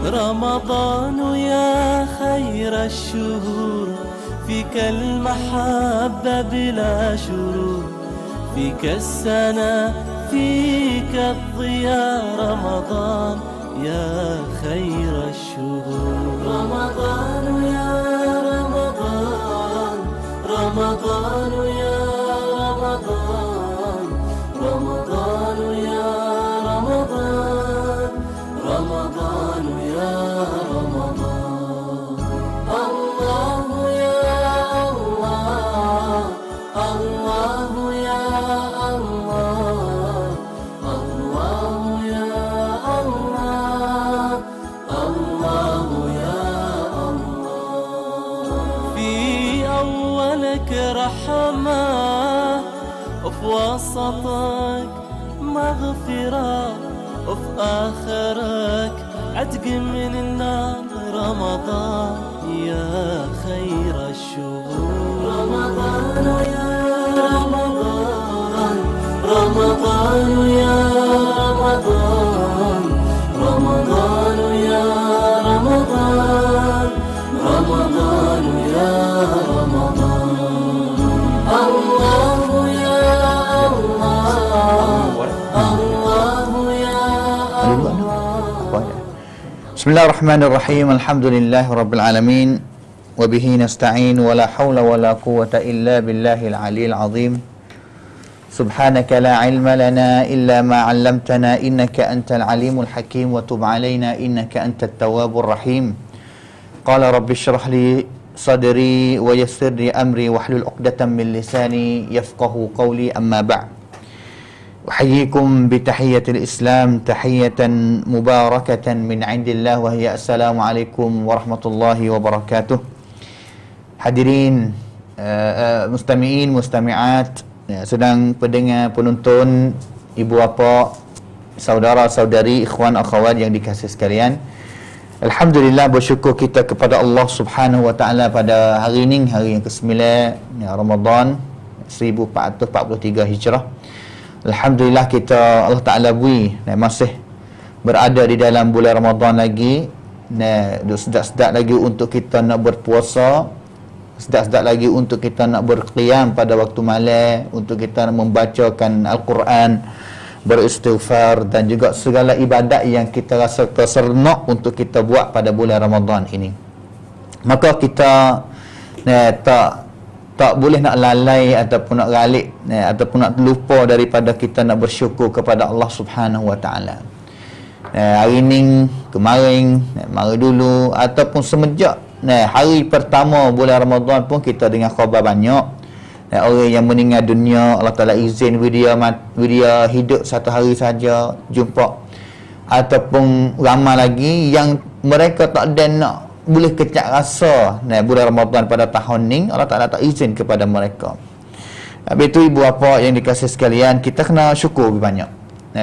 رمضان يا خير الشهور فيك المحبة بلا شرور فيك السنة فيك الضياء رمضان يا خير الشهور رمضان يا رمضان رمضان يا رمضان رمضان يا رمضان رمضان يا رمضان الله يا الله الله يا الله الله يا الله الله يا الله في أولك رحمة وفي وسطك مغفرة وفي آخرك عتق من النار رمضان يا خير الشهور رمضان يا رمضان رمضان يا رمضان رمضان يا رمضان رمضان يا رمضان الله يا الله الله يا الله Bismillahirrahmanirrahim. Alhamdulillahirabbil alamin wa bihi nasta'in wa la haula wa la quwwata illa billahil aliyil azim. Subhanaka la ilma lana illa ma 'allamtana innaka antal alimul hakim wa tub 'alaina innaka antat tawwabur rahim. Qala rabbi shrah li sadri wa yassir li amri wahlul 'uqdatam min lisani yafqahu qawli amma ba'd. Uhayyikum bitahiyyatil Islam tahiyatan mubarakatan min indillah wa hiya assalamualaikum warahmatullahi wabarakatuh. Hadirin mustami'in mustami'at, sedang pendengar penonton, ibu bapa, saudara-saudari, ikhwan akhwat yang dikasihi sekalian. Alhamdulillah, bersyukur kita kepada Allah Subhanahu wa taala pada hari ini, hari yang ke-9 Ramadan 1443 Hijrah. Alhamdulillah, kita Allah Ta'ala beri masih berada di dalam bulan Ramadan lagi. Sedap-sedap lagi untuk kita nak berpuasa, sedap-sedap lagi untuk kita nak berqiyam pada waktu malam, untuk kita nak membacakan Al-Quran, beristighfar dan juga segala ibadat yang kita rasa terseronok untuk kita buat pada bulan Ramadan ini. Maka kita tak boleh nak lalai ataupun nak galik ataupun nak lupa daripada kita nak bersyukur kepada Allah Subhanahu wa taala. Hari ini, kemarin, mari dulu ataupun semenjak hari pertama bulan Ramadan pun kita dengar khabar banyak orang yang meninggal dunia. Allah Taala izin dia hidup satu hari saja jumpa, ataupun ramai lagi yang mereka tak ada nak boleh kecak rasa bulan Ramadan pada tahun ni. Allah Ta'ala tak izin kepada mereka. Habis tu ibu bapa yang dikasihi sekalian, kita kena syukur lebih banyak.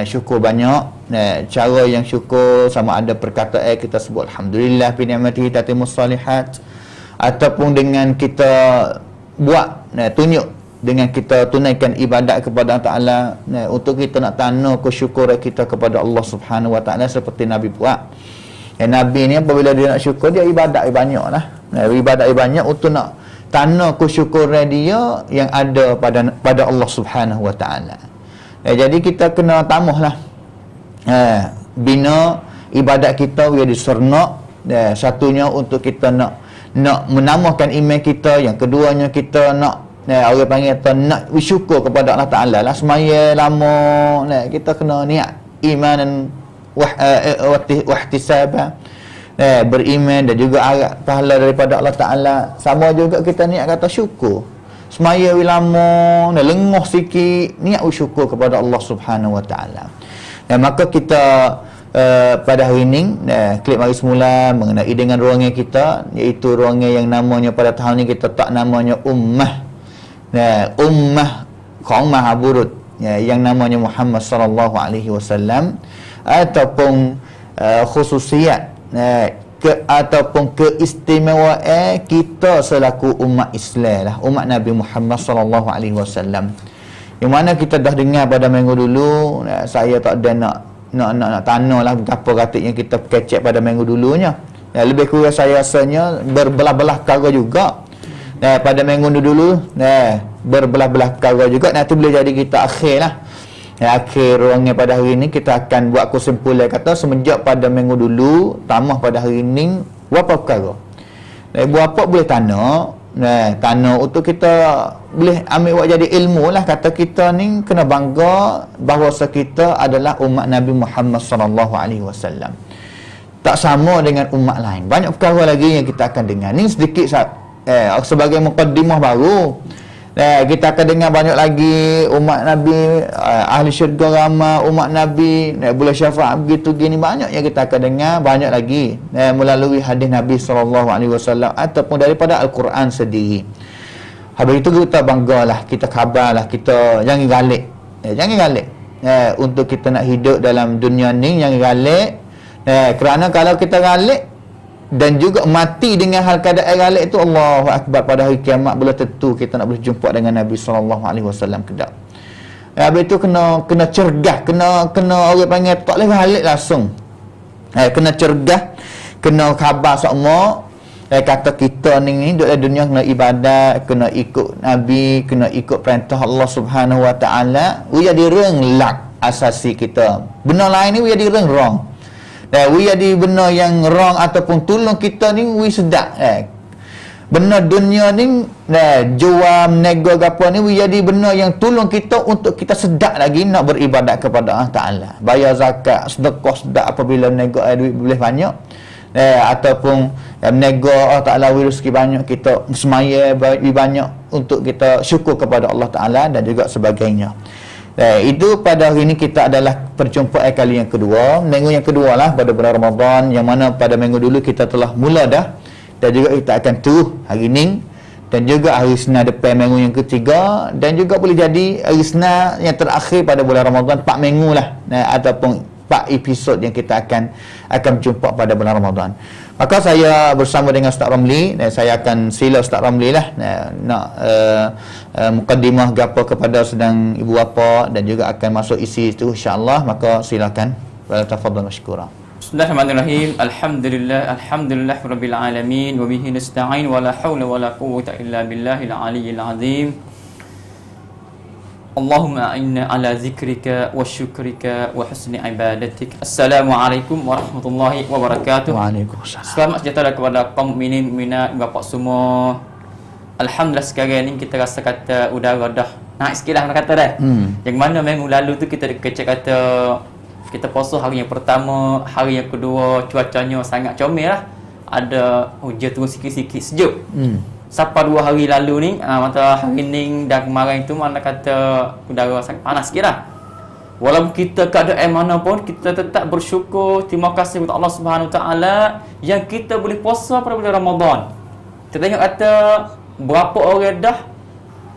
Syukur banyak. Cara yang syukur sama ada perkataan kita sebut Alhamdulillah bi ni'matihi tatimmus shalihat, ataupun dengan kita buat tunjuk dengan kita tunaikan ibadat kepada Allah Ta'ala untuk kita nak tanda kesyukuran kita kepada Allah Subhanahu wa taala seperti Nabi buat. Nabi ni apabila dia nak syukur, dia ibadat banyak lah. Ibadat banyak untuk nak tanda kesyukuran dia yang ada pada Allah Subhanahu wa taala. Jadi kita kena tambah lah, bina ibadat kita biar diseronok. Satunya untuk kita nak menambahkan iman kita, yang keduanya kita nak orang panggil kita nak bersyukur kepada Allah Ta'ala lah. Semaya lama kita kena niat imanan wahtisabah, beriman dan juga harap pahala daripada Allah Ta'ala. Sama juga kita niat kata syukur. Semaya lama lengoh sikit, niat bersyukur kepada Allah Subhanahu wa taala. Maka kita pada hari ini klip mari semula mengenai dengan ruangan kita, iaitu ruangan yang namanya pada tahun ini kita tak namanya ummah. Ummah qaumah aburut, yang namanya Muhammad sallallahu alaihi wasallam, ataupun khususiat ataupun keistimewaan kita selaku umat Islam lah, umat Nabi Muhammad sallallahu alaihi wasallam. Yang mana kita dah dengar pada minggu dulu, saya tak ada nak nak tanah lah apa katiknya kita kecek pada minggu dulunya. Lebih kurang saya rasanya berbelah-belah perkara juga. Pada minggu dulu berbelah-belah perkara juga. Nanti boleh jadi kita akhir lah. Akhir ruangnya pada hari ini kita akan buat kesimpulan kata semenjak pada minggu dulu tambah pada hari ini berapa perkara. Berapa boleh tanah untuk kita boleh ambil buat jadi ilmu lah. Kata kita ni kena bangga bahawa kita adalah umat Nabi Muhammad SAW. Tak sama dengan umat lain. Banyak perkara lagi yang kita akan dengar. Ni sedikit sebagai mukaddimah baru. Kita akan dengar banyak lagi umat Nabi, ahli syurga ramai, umat Nabi, boleh syafaat begitu gini, banyak yang kita akan dengar, banyak lagi melalui hadis Nabi SAW ataupun daripada Al-Quran sendiri. Habis itu kita banggalah, kita khabarlah, kita jangan galik. Jangan galik. Untuk kita nak hidup dalam dunia ni, jangan galik. Kerana kalau kita galik dan juga mati dengan hal keadaan galik itu, Allahu Akbar, pada hari kiamat belum tentu kita nak boleh jumpa dengan Nabi SAW kedap. Habis itu kena cergas, kena orang panggil tak boleh galik langsung. Kena cergas, kena khabar semua. Kata kita ni duduk dalam dunia kena ibadat, kena ikut Nabi, kena ikut perintah Allah Subhanahu Wa Taala. We jadi renglak asasi kita. Benda lain ni we jadi wrong. We jadi benda yang wrong ataupun tolong kita ni we sedap. Benda dunia ni jual nego apa ni we jadi benda yang tolong kita untuk kita sedap lagi nak beribadat kepada Allah Taala. Bayar zakat, sedekah sedap apabila nego duit boleh banyak. Ataupun nego Allah Taala rezeki banyak, kita semaya banyak untuk kita syukur kepada Allah Taala dan juga sebagainya. Itu pada hari ini kita adalah perjumpaan kali yang kedua. Minggu yang kedua lah pada bulan Ramadan, yang mana pada minggu dulu kita telah mula dah, dan juga kita akan terus hari ini dan juga hari Senin depan minggu yang ketiga, dan juga boleh jadi hari Senin yang terakhir pada bulan Ramadan, 4 minggu lah, ataupun 4 episod yang kita akan berjumpa pada bulan Ramadan. Maka saya bersama dengan Ustaz Ramli, saya akan sila Ustaz Ramli lah nak mukaddimah gapo kepada sedang ibu bapa dan juga akan masuk isi itu insya-Allah. Maka silakan, tafadhal mashkura. Bismillahirrahmanirrahim. Alhamdulillah rabbil alamin wa bihi nasta'in wa la haula wa la quwwata illa billahil aliyyil azim. Allahumma a'inna ala zikrika wa syukrika wa husni ibadatik. Assalamualaikum warahmatullahi wabarakatuh. Waalaikumsalam. Selamat sejahtera kepada kaum mukminin mukminat bapa semua. Alhamdulillah sekarang ni kita rasa kata udara dah naik sikit lah kata dah. Yang mana minggu lalu tu kita kecek kata kita puasa hari yang pertama, hari yang kedua cuacanya sangat comel lah. Ada hujan turun sikit-sikit sejuk. Sampai 2 hari lalu ni, mata hari ni dan kemarin tu mana kata udara sangat panas sikit lah. Walaupun kita keadaan mana pun, kita tetap bersyukur, terima kasih kepada Allah Subhanahu Taala yang kita boleh puasa pada bulan Ramadan. Kita tengok kata berapa orang dah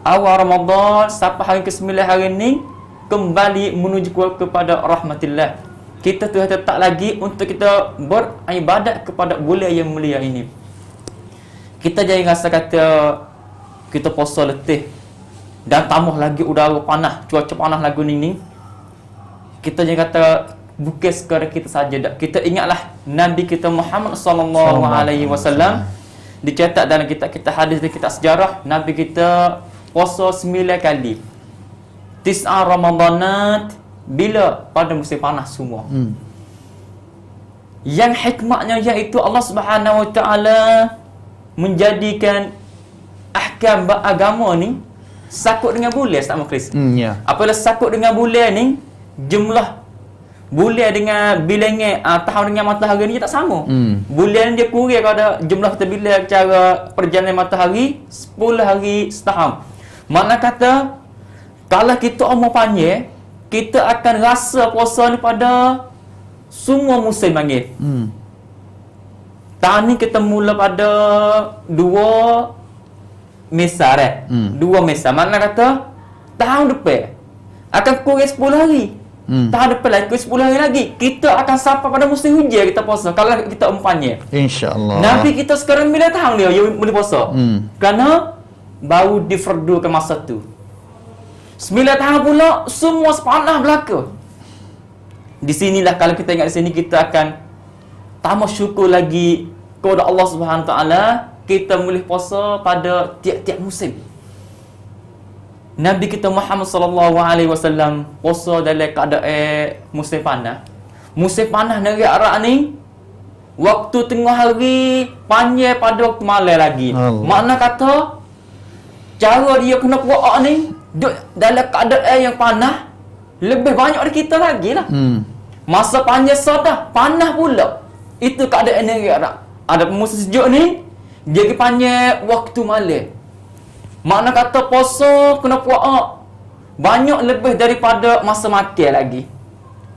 awal Ramadan sampai hari ke-9 hari ni kembali menuju kepada rahmatillah. Kita tu tetap lagi untuk kita beribadat kepada bulan yang mulia ini. Kita jangan rasa kata kita puasa letih dan tambah lagi udara panas, cuaca panas lagu ni. Kita jangan kata bukan sekadar kita saja dak. Kita ingatlah Nabi kita Muhammad sallallahu alaihi wasallam dicatat dalam kitab-kitab hadis dan kitab sejarah, Nabi kita puasa 9 kali. 9 Ramadanat bila pada musim panas semua. Yang hikmahnya iaitu Allah Subhanahu Wa Taala menjadikan ahkam agama ni sakut dengan bulan tak Chris. Apabila sakut dengan bulan ni, jumlah bulan dengan bilangan tahun dengan matahari ni tak sama. Bulan dia kurang pada jumlah kita bilang cara perjalanan matahari 10 hari setahun. Mana kata kalau kita umur panjang, kita akan rasa puasa ni pada semua musim panggil. Tahun ni kita mula pada 2 Mesar 2 Mesar. Mana kata tahun depan akan kurang 10 hari. Tahun depan lagi 10 hari lagi kita akan sampai pada musim hujan kita puasa kalau kita umpanya. Insya-Allah. Nabi kita sekarang 9 tahun dia boleh puasa. Kerana baru difardukan masa tu. 9 tahun pula semua sepanah belaka. Di sinilah kalau kita ingat di sini kita akan tambah syukur lagi kepada Allah Subhanahu Wa Taala. Kita boleh puasa pada tiap-tiap musim. Nabi kita Muhammad sallallahu alaihi wasallam puasa dalam keadaan musim panas. Musim panas negeri Arab ni waktu tengah hari panjang pada waktu malam lagi. Allah. Makna kata cara dia kena puasa ni duduk dalam keadaan yang panas lebih banyak dari kita lagi lah. Masa panjang sudah panas pula. Itu keadaan negeri Arab. Ada musim sejuk ni dia panjang waktu malam. Makna kata puasa kena puasa banyak lebih daripada masa makan lagi.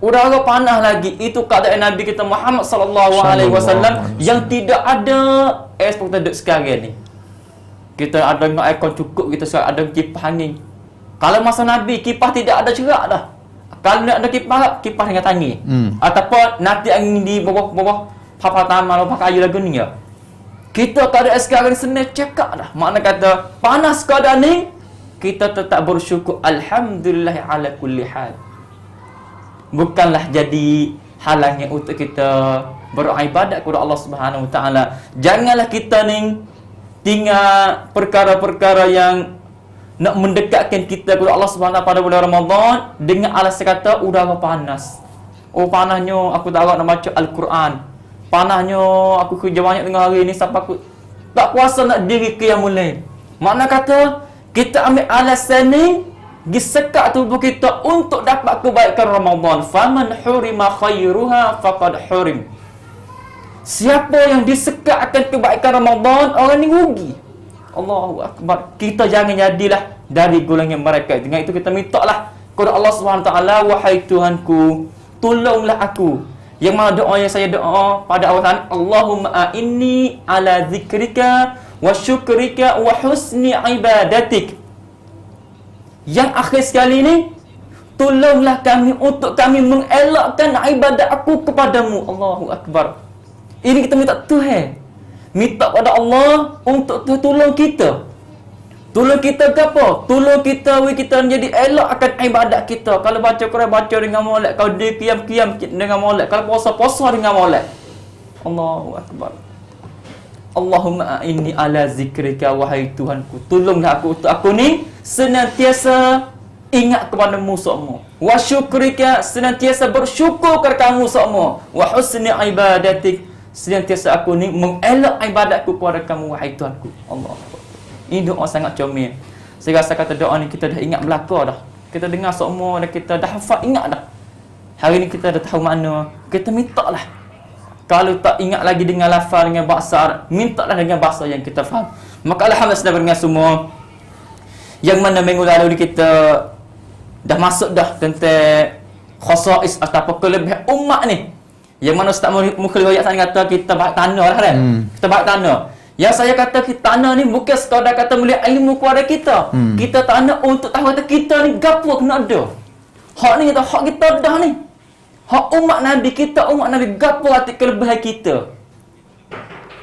Udara panas lagi. Itu keadaan Nabi kita Muhammad sallallahu alaihi wasallam yang tidak ada seperti duduk sekarang ni. Kita ada dengan aircon cukup, kita sekarang ada kipas angin. Kalau masa Nabi kipas tidak ada cerak dah. Kalau nak ada kipas dengan tangan. Ataupun nanti angin di bawah papa taman bawah kayu lagu ni ya. Kita keadaan sekarang senang cekak dah. Makna kata panas keadaan ni kita tetap bersyukur alhamdulillah ala kulli hal. Bukanlah jadi halangan untuk kita beribadat kepada Allah Subhanahu Wa Taala. Janganlah kita ni tinggal perkara-perkara yang nak mendekatkan kita kepada Allah Subhanahu Wa Taala pada bulan Ramadan dengan alasan kata udara panas. Oh panasnya aku tak nak baca Al-Quran. Panasnya aku kerja banyak tengah hari ni sampai aku tak kuasa nak diri qiyamul lail. Makna kata kita ambil alasan ni disekat tubuh kita untuk dapat kebaikan Ramadan. Faman hurima khairuha faqad hurim. Siapa yang disekat akan kebaikan Ramadan, orang ni rugi. Allahu akbar. Kita jangan jadilah dari golongan mereka. Dengan itu kita mintalah kepada Allah Subhanahu taala, wahai Tuhanku, tolonglah aku. Yang mana doa yang saya doa pada awal tadi, Allahumma inni ala zikrika wa syukrika wa husni ibadatik. Yang akhir sekali ni, tolonglah kami untuk kami mengelakkan ibadat aku kepadamu. Allahu akbar. Ini kita minta Tuhan. Minta pada Allah untuk tolong kita. Tolong kita ke apa? Tolong kita kita menjadi elok akan ibadat kita. Kalau baca Quran, baca dengan molek. Kalau dia qiyam dengan molek. Kalau puasa dengan molek. Allahu akbar. Allahumma inni ala zikrika, wahai Tuhanku, tolonglah aku untuk aku ni senantiasa ingat kepadamu semua. Wa syukrika, senantiasa bersyukur kepada kamu semua. Wa husni ibadatik, senantiasa aku ni mengelak ibadatku kepada kamu, wahai Tuhanku. Allah. Ini doa sangat comel. Saya rasa kata doa ni kita dah ingat belaka dah. Kita dengar semua dah, kita dah hafal, ingat dah. Hari ni kita dah tahu makna. Kita minta lah. Kalau tak ingat lagi dengan lafaz, dengan bahasa Arab, minta lah dengan bahasa yang kita faham. Maka alhamdulillah sudah dengar semua. Yang mana minggu lalu ni kita dah masuk dah tentang khasais ataupun kelebihan umat ni. Yang mana Ustaz Mukhlis Wayat sana kata kita bahak tanah lah kan. Kita bahak tanah. Yang saya kata kita tanah ni bukan sekadar kata melihat ilmu kepada kita. Kita tanah untuk tahu kata kita ni gapo kena ada. Hak ni kita hak kita dah ni. Hak umat Nabi kita, umat Nabi gapo hati kelebihan kita.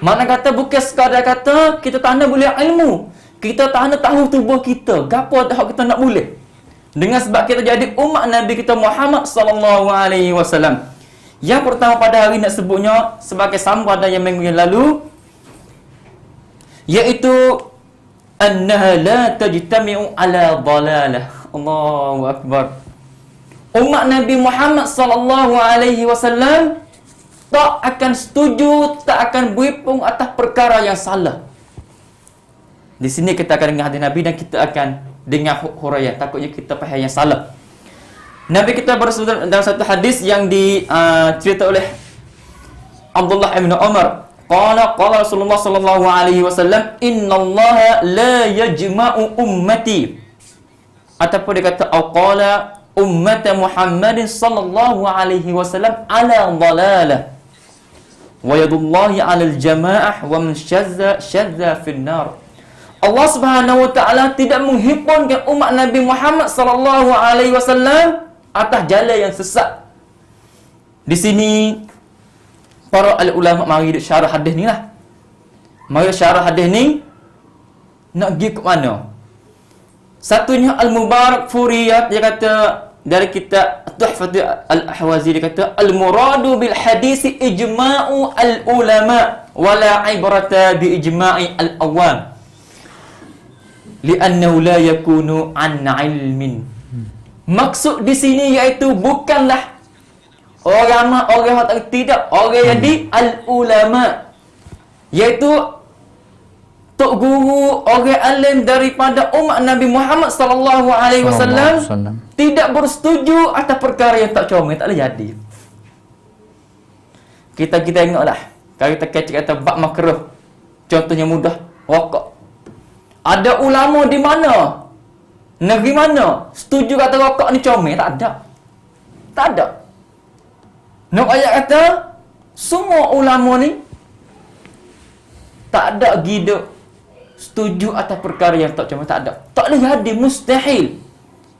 Mana kata bukan sekadar kata kita tanah boleh ilmu. Kita tanah tahu tubuh kita. Gapo hak kita nak boleh. Dengan sebab kita jadi umat Nabi kita Muhammad sallallahu alaihi wasallam. Yang pertama pada hari nak sebutnya sebagai sambung pada yang minggu yang lalu, iaitu annaha la tajtami'u ala dalalah. Allahu akbar. Umat Nabi Muhammad sallallahu alaihi wasallam tak akan setuju, tak akan berhipung atas perkara yang salah. Di sini kita akan dengar hadis Nabi dan kita akan dengar huraian, takutnya kita faham yang salah. Nabi kita bersabda dalam satu hadis yang dicerita oleh Abdullah bin Umar. Qala Rasulullah sallallahu alaihi wasallam, "Innallaha la yajma'u ummati." Ataupun dia kata qala ummat Muhammadin sallallahu alaihi wasallam ala dhalalah. Wa yadullahi 'alal jama'ah wa man shadza fin nar. Allah Subhanahu wa taala tidak menghimpunkan umat Nabi Muhammad sallallahu alaihi wasallam atas jalan yang sesat. Di sini para ulama mari syarah hadis ni lah. Mari syarah hadis ni nak pergi ke mana? Satunya Al-Mubarak Furiyat dia kata dari kitab Tuhfatul Al-Ahwazi, dia kata al-muradu bil hadisi ijma'u al-ulama wala ibrata bi ijma'i al-awam li'annahu la yakunu an ilmin. Maksud di sini iaitu bukanlah orang tidak, orang jadi al-ulama, iaitu tok guru, orang alim daripada umat Nabi Muhammad sallallahu alaihi wasallam tidak bersetuju atas perkara yang tak comel, tak boleh jadi. Kita tengoklah, kalau kita kata bab makruh, contohnya mudah, rokok. Ada ulama di mana, negeri mana setuju kata rokok ni comel? Tak ada. Tak ada. Nak ayat kata semua ulama ni tak ada gida setuju atas perkara yang tak comel, tak ada. Tak boleh jadi, mustahil.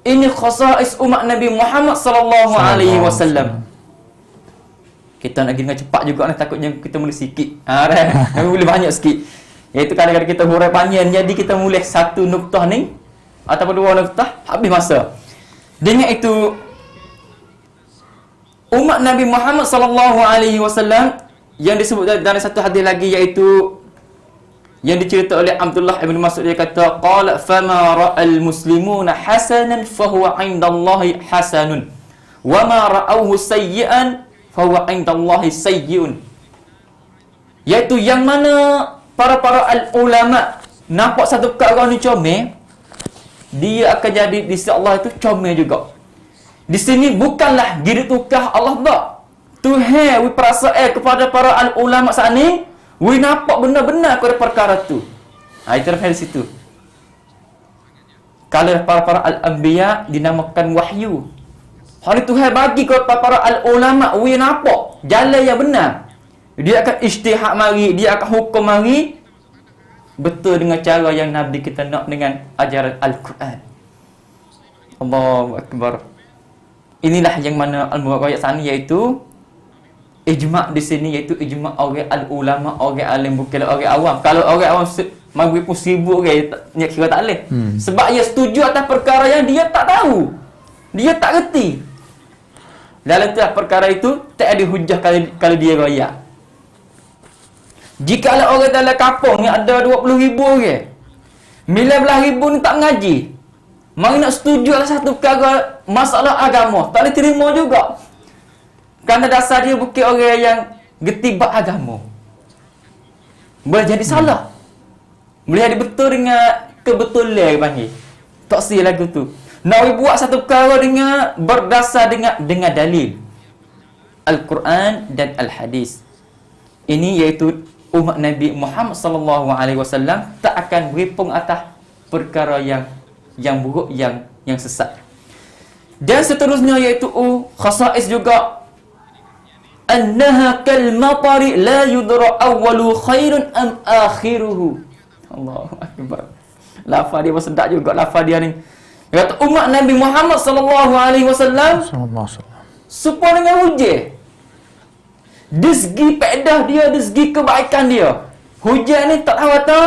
Ini khasais umat Nabi Muhammad sallallahu alaihi wasallam. Kita nak pergi dengan cepat juga ni, takutnya kita mula sikit. Boleh banyak sikit. Iaitu kadang-kadang kita hurai panjang, jadi kita mula satu nuktah ni ataupun dua nuktah, habis masa. Dengan itu umat Nabi Muhammad sallallahu alaihi wasallam yang disebut dalam satu hadis lagi, iaitu yang dicerita oleh Abdullah bin Mas'ud, dia kata qala fama ra'al muslimuna hasanan fahuwa 'indallahi hasanun wa ma ra'awhu sayyi'an fahuwa 'indallahi sayyi'un. Iaitu yang mana para ulama nampak satu perkara ni comel, dia akan jadi di sisi Allah itu comel juga. Di sini bukanlah diri tukar Allah tak. Tuhan we perasaan kepada para ulama saat ni, we nampak benar-benar kepada perkara tu. Itu dari situ. Kalau para al-anbiya dinamakan wahyu. Hari Tuhan bagi kepada para ulama, we nampak jalan yang benar. Dia akan ijtihad mari, dia akan hukum mari betul dengan cara yang Nabi kita nak dengan ajaran Al-Quran. Allahu Akbar. Inilah yang mana al-murayat sani, iaitu ijma' di sini, iaitu ijma' orang al-ulama, orang alim, bukan orang awam. Kalau orang awam maghrib pun sibuk orang, dia kira tak boleh. Sebab dia setuju atas perkara yang dia tak tahu, dia tak reti. Dalam tu perkara itu tak ada hujah kalau dia royak. Jika orang dalam kampung yang ada 20,000 orang, 19,000 ni tak mengaji, mari nak setuju atas satu perkara masalah agama, tak boleh terima juga. Kerana dasar dia bukan orang yang getibak agama. Boleh jadi salah. Boleh jadi betul dengan kebetulan panggil. Tak sih lagu tu. Nak buat satu perkara dengan berdasar dengan dalil Al-Quran dan Al-Hadis. Ini iaitu umat Nabi Muhammad sallallahu alaihi wasallam tak akan beripung atas perkara yang buruk, yang sesat. Dan seterusnya iaitu khasais juga, annaha kal matari la yudra awwalu khairun am akhiruhu. Allahu akbar. Lafaz dia sedap juga lafaz dia ni. Dia kata umat Nabi Muhammad sallallahu alaihi wasallam supaya dengan hujan. Di segi faedah dia, di segi kebaikan dia, hujan ni tak tahu kata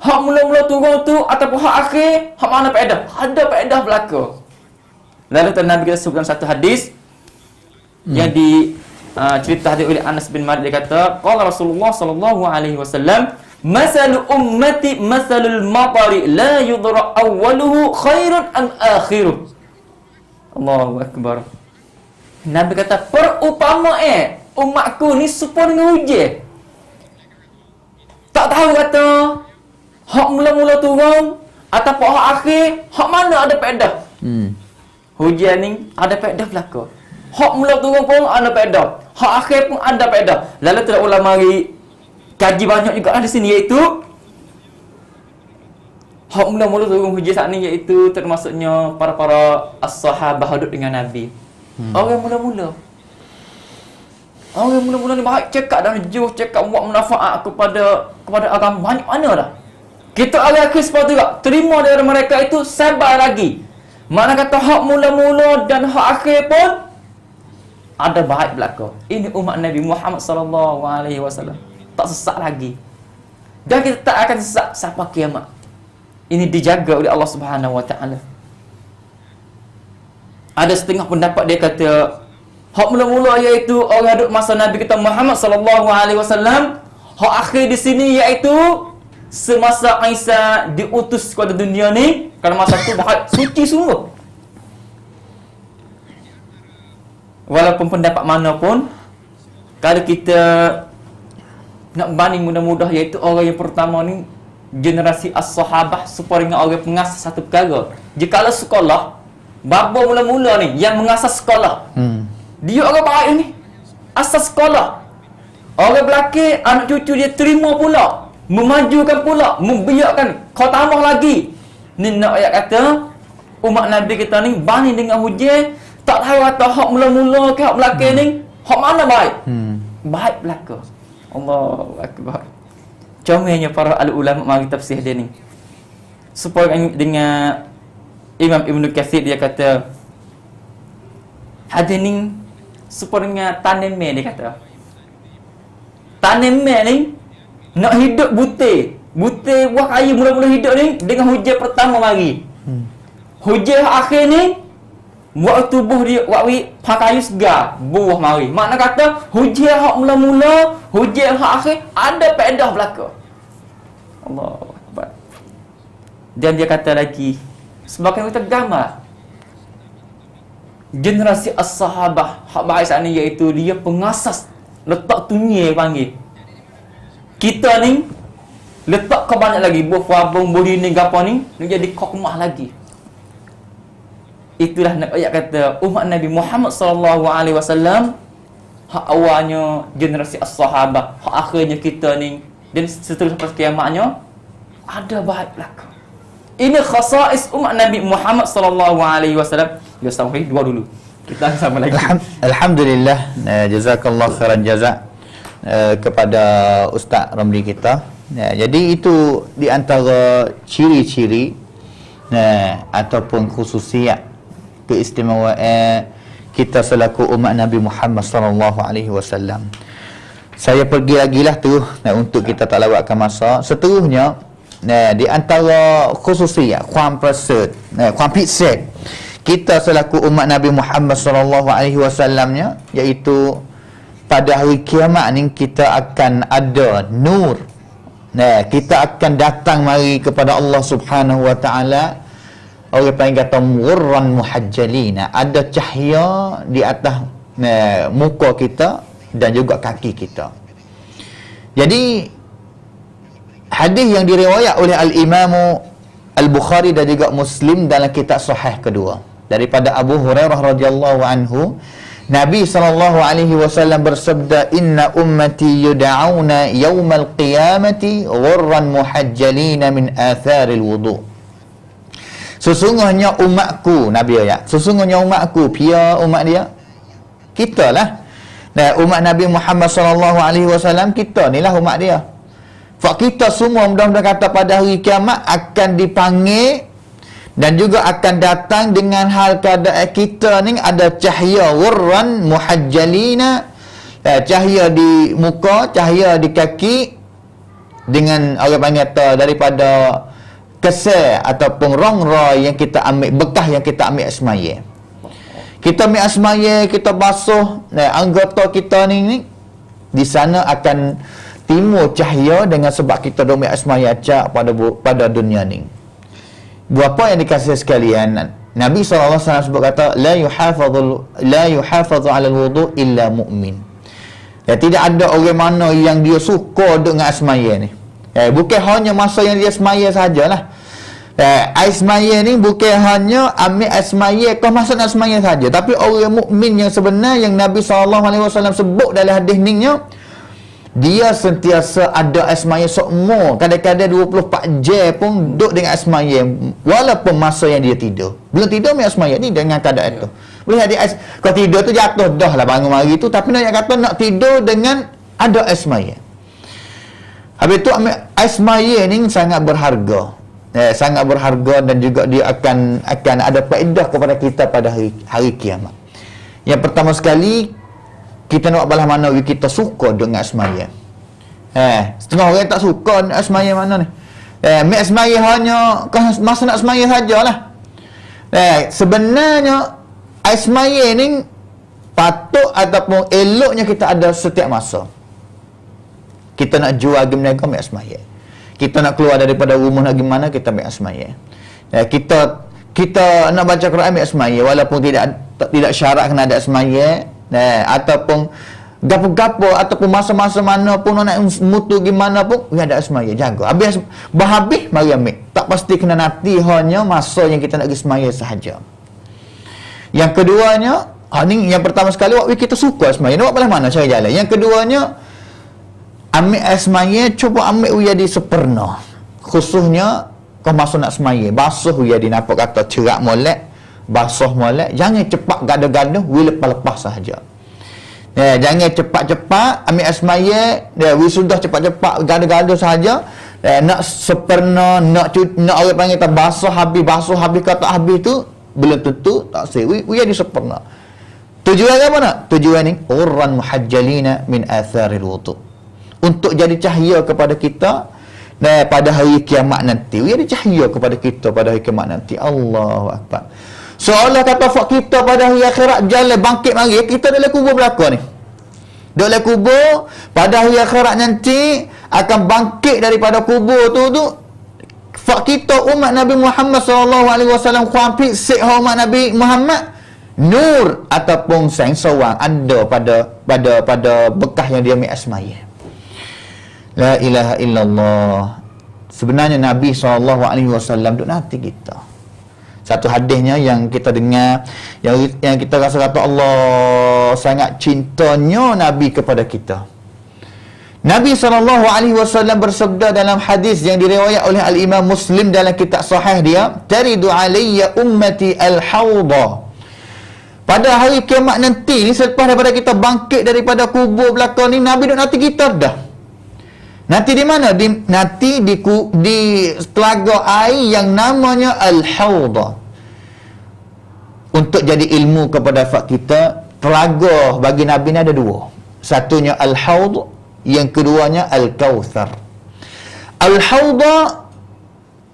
hak mula-mula turun tu ataupun hak akhir, hak mana faedah. Ada faedah belaka. Lalu Nabi kita sebutkan satu hadis yang cerita hadis oleh Anas bin Malik, dia kata qala Rasulullah sallallahu alaihi wasallam masalu ummati masalul matari la yudra awwaluhu khairun am akhiruh. Allahu akbar. Nabi kata perumpamaan umatku ni serupa dengan hujan. Tak tahu kata hak mula-mula turun ataupun hak akhir, hak mana ada faedah. Hujan ni ada faedah belaka. Hak mula turun pun ada faedah, hak akhir pun ada faedah. Lalu tu ulama mari kaji banyak juga di sini, iaitu hak mula-mula turun hujan saat ni, iaitu termasuknya para as-sahabah hidup dengan Nabi. Orang mula-mula ni baik cakap dan jauh cakap buat manfaat kepada agama banyak mana dah. Kita orang akhir seperti juga terima dari mereka itu sabar lagi. Mana kata hak mula-mula dan hak akhir pun ada baik belaka. Ini umat Nabi Muhammad sallallahu alaihi wasallam. Tak sesat lagi. Dan kita tak akan sesat sampai kiamat. Ini dijaga oleh Allah Subhanahu wa taala. Ada setengah pendapat dia kata hak mula-mula iaitu orang duduk masa Nabi kita Muhammad sallallahu alaihi wasallam. Hak akhir di sini iaitu semasa Isa diutus kepada dunia ni, kalau masa tu bahkan suci semua. Walaupun pendapat mana pun, kalau kita nak banding mudah-mudah iaitu orang yang pertama ni generasi as-sahabah supaya dengan orang pengasas satu perkara. Jikalau sekolah, bapa mula-mula ni yang mengasas sekolah. Dia orang baik ni. Asas sekolah. Orang belakang, anak cucu dia terima pula, memajukan pula, membiarkan. Kau tambah lagi. Ni nak ayat kata umat Nabi kita ni banding dengan hujan, tak tahu kata hak mula-mula ke hak belakang ni, hak mana baik? Baik belaka. Allahu akbar. Comelnya para ulama mari tafsir dia ni. Supaya dengan Imam Ibn Kathir dia kata hadis ni supaya dengan tanam dia kata. Tanam ni nak hidup butir. Butir buah kayu mula-mula hidup ni dengan hujan pertama mari. Hujan akhir ni buat tubuh dia waktu pakai kayu segar buah mari. Makna kata hujan hak mula-mula, hujan hak akhir ada faedah belaka. Allahu akbar. Dan dia kata lagi sebagai kita gambar generasi as-sahabah hak baik saat ni iaitu dia pengasas letak tunyai panggil. Kita ni letak kau banyak lagi buah wabung bodi ni gapo ni jadi kokmah lagi. Itulah nak ayat kata umat Nabi Muhammad sallallahu alaihi wasallam hak awalnya generasi as-sahabah, hak akhirnya kita ni dan seterusnya sampai kiamatnya ada baik belaka. Ini khasais umat Nabi Muhammad sallallahu alaihi wasallam. Ya sampai dua dulu. Kita sama lagi. Alhamdulillah, jazakallah khairan jazak kepada Ustaz Ramli kita. Jadi itu di antara ciri-ciri ataupun khususiat keistimewaan kita selaku umat Nabi Muhammad sallallahu alaihi wasallam. Saya pergi lagi lah tu untuk kita tak lewatkan masa. Seterusnya di antara khususiat kuam piset kita selaku umat Nabi Muhammad sallallahu alaihi wasallamnya iaitu pada hari kiamat ni kita akan ada nur. Kita akan datang mari kepada Allah Subhanahu wa taala. Orang panggil kata murran muhajjalina, ada cahaya di atas muka kita dan juga kaki kita. Jadi hadis yang diriwayat oleh al-Imam Al-Bukhari dan juga Muslim dalam kitab sahih kedua daripada Abu Hurairah radhiyallahu anhu, Nabi sallallahu alaihi wasallam bersabda, "Inna ummati yud'auna yaumal qiyamati ghurran muhajjalina min atharil wudu." Sesungguhnya umatku, Nabi ayat, sesungguhnya umatku, pia umat dia kita lah. Umat Nabi Muhammad sallallahu alaihi wasallam kita ni lah umat dia. Fak kita semua mudah-mudahan kata pada hari kiamat akan dipanggil dan juga akan datang dengan hal keadaan kita ni ada cahaya ghurran muhajjalina, cahaya di muka, cahaya di kaki, dengan orang panggil daripada kesal ataupun rongrai yang kita ambil, bekas yang kita ambil semaya. Kita ambil semaya, kita basuh anggota kita ni di sana akan timur cahaya dengan sebab kita ambil semaya acak pada dunia ni. Berapa yang dikasih sekalian, Nabi SAW sebut kata la yuhafadhu 'ala al-wudu illa mu'min. Tidak ada orang mana yang dia suka dengan semaya ni. Bukan hanya masa yang dia semaya sajalah. Air semaya ni bukan hanya ambil air semaya kau masuk nak semaya saja, tapi orang mukmin yang sebenar yang Nabi SAW sebut dalam hadis ni, dia sentiasa ada air semaya semua, kadang-kadang 24 jam pun duduk dengan air semaya walaupun masa yang dia tidur. Belum tidur ambil air semaya ni dengan keadaan tu. Boleh ada kau tidur tu jatuh dah lah bangun hari tu, tapi nak kata nak tidur dengan ada air semaya. Habis tu ambil air semaya ni sangat berharga. Sangat berharga dan juga dia akan ada faedah kepada kita pada hari kiamat. Yang pertama sekali, kita nak balas mana kita suka dengan semaya. Setengah orang tak suka dengan semaya mana ni. Mek semaya hanya masa nak semaya sajalah. Sebenarnya air semaya ni patut ataupun eloknya kita ada setiap masa. Kita nak jual pergi berniaga, ambil air semaya. Kita nak keluar daripada rumah nak gimana, kita ambil air semaya. Kita nak baca Quran, ambil air semaya, walaupun tidak syarat kena ada air semaya, ataupun gapo-gapo ataupun masa-masa mana pun nak mutu gimana pun ada air semaya, jaga. Habis berhabis mari ambil. Tak pasti kena nanti, hanya masa yang kita nak pergi semaya sahaja. Yang keduanya, ni yang pertama sekali waktu kita suka air semaya. Nak buat belah mana cara jalan. Yang keduanya, ambil air semaya, cuba ambil uyadi seperna. Khususnya kau masuk nak semaya, basuh uyadi, nampak kata cerak molek, basuh molek. Jangan cepat gaduh-gaduh, lepas-lepas sahaja. Jangan cepat-cepat ambil air semaya, sudah cepat-cepat gaduh-gaduh sahaja. Nak seperna, nak orang panggil kita basuh habis kata habis tu belum tentu tak sih. Uyadi seperna. Tujuan apa nak? Tujuan ni urran muhajjalina min atharil wudu. Untuk jadi cahaya kepada kita pada hari kiamat nanti. Ia ada cahaya kepada kita pada hari kiamat nanti. Allahu Akbar. Seolah kata fak kita pada hari akhirat jalan bangkit mari, kita dalam kubur belakang ni. Dalam kubur pada hari akhirat nanti akan bangkit daripada kubur tu fak kita umat Nabi Muhammad sallallahu alaihi wasallam kuapi sik umat Nabi Muhammad nur ataupun sang sawang ada pada bekas yang dia ambil asmaya. La ilaha illallah. Sebenarnya Nabi SAW duk nanti kita. Satu hadisnya yang kita dengar, yang kita rasa kata Allah sangat cintanya Nabi kepada kita. Nabi SAW bersabda dalam hadis yang diriwayat oleh Al-Imam Muslim dalam kitab sahih dia, taridu alayya ummati al-hawda. Pada hari kiamat nanti ni, selepas daripada kita bangkit daripada kubur belakang ni, Nabi duk nanti kita dah. Nanti di mana? Nanti di telaga air yang namanya Al-Hawdah. Untuk jadi ilmu kepada fak kita, telaga bagi Nabi ni ada dua. Satunya Al-Hawdah, yang keduanya Al-Kawthar. Al-Hawdah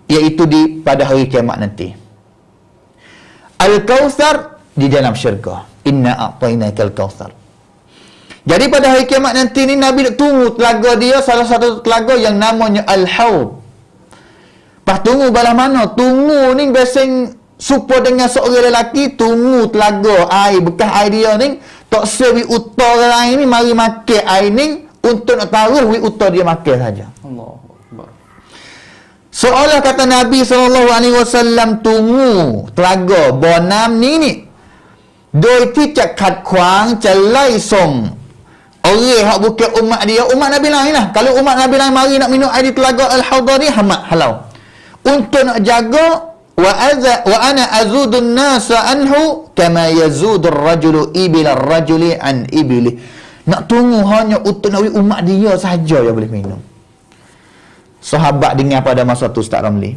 iaitu pada hari kiamat nanti. Al-Kawthar di dalam syurga. Inna a'tainakal kawthar. Jadi pada hari kiamat nanti ni Nabi nak tunggu telaga dia, salah satu telaga yang namanya Al-Hawd. Pas tunggu balah mana? Tunggu ni biasanya supaya dengan seorang lelaki tunggu telaga air, bekas air dia ni tak sewi utar lain ni mari makan air ni untuk nak taruh wi utar dia makan saja. Allahu Akbar. Seolah kata Nabi SAW tunggu telaga bonam ni โดยที่จะขัดขวางจะไล่ส่ง orang hak bukan umat dia, umat Nabi lain lah. Kalau umat Nabi lain mari nak minum air di telaga Al-Hawdah ni halau untuk nak jaga wa ana azudun nasa anhu kama yazudur rajulu ibila rajuli an ibili. Nak tunggu hanya untuk nak umat dia saja yang boleh minum. Sahabat dengar pada masa tu Ustaz Ramli,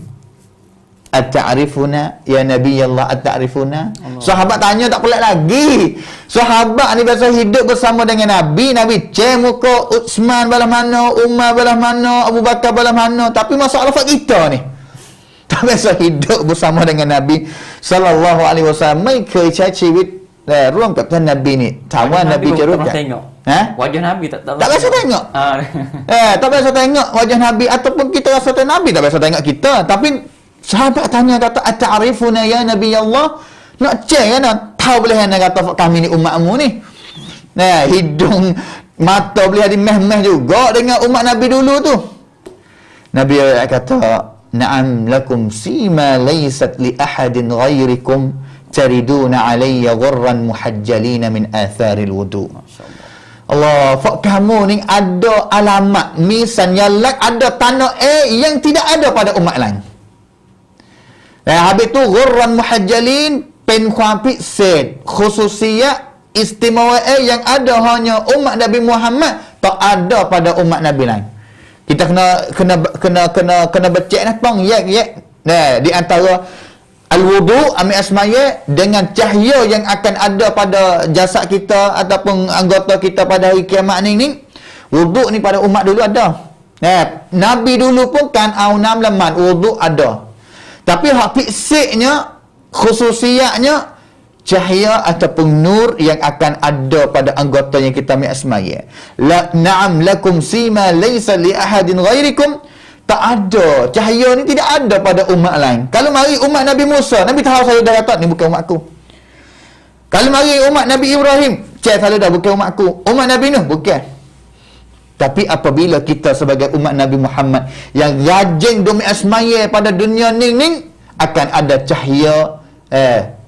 at-ta'rifuna ya Nabi Allah, at-ta'rifuna. Sahabat tanya tak pelik lagi. Sahabat ni biasa hidup bersama dengan Nabi. Nabi cek muka Utsman belah mana, Umar belah mana, Abu Bakar belah mana. Tapi masalah fak kita ni, tak biasa hidup bersama dengan Nabi sallallahu alaihi wasallam. Maiเคยใช้ชีวิตร่วมกับท่านนบีนี่ถามว่า Nabi จะรู้จัก wajah Nabi tak biasa tengok. Tak biasa tengok wajah Nabi, ataupun kita rasa Nabi tak biasa tengok kita. Tapi sahabat tanya kata at-ta'rifuna ya Nabi Allah, nak cek kan, tahu boleh anda kata kami ni umatmu ni. Hidung mata boleh ada meh-meh juga dengan umat Nabi dulu tu. Nabi kata na'am lakum sima laysat li ahadin ghairikum tariduna alayya ghurran muhajjalina min atharil wudu. Allah, fak kamu ni ada alamat misan yang ada tanda yang tidak ada pada umat lain. Habis tu ghurran muhajjalin, เป็นความพิเศษ khususiyah istimewa yang ada hanya umat Nabi Muhammad, tak ada pada umat Nabi lain. Kita kena becek nah pang yak di antara al-wudu ambil asmaya dengan cahaya yang akan ada pada jasad kita ataupun anggota kita pada hari kiamat ni. Wudu ni pada umat dulu ada. Nabi dulu pun kan aunam leman wudu ada. Tapi hak fiksiknya, khususiyatnya, cahaya ataupun nur yang akan ada pada anggota yang kita ambil semaya. Na'am lakum sima laysa li ahadin ghairikum. Tak ada. Cahaya ni tidak ada pada umat lain. Kalau mari umat Nabi Musa, Nabi tahu saya dah kata ni bukan umatku. Kalau mari umat Nabi Ibrahim, saya dah bukan umatku. Umat Nabi Nuh bukan. Tapi apabila kita sebagai umat Nabi Muhammad yang rajin demi asmaya pada dunia ni akan ada cahaya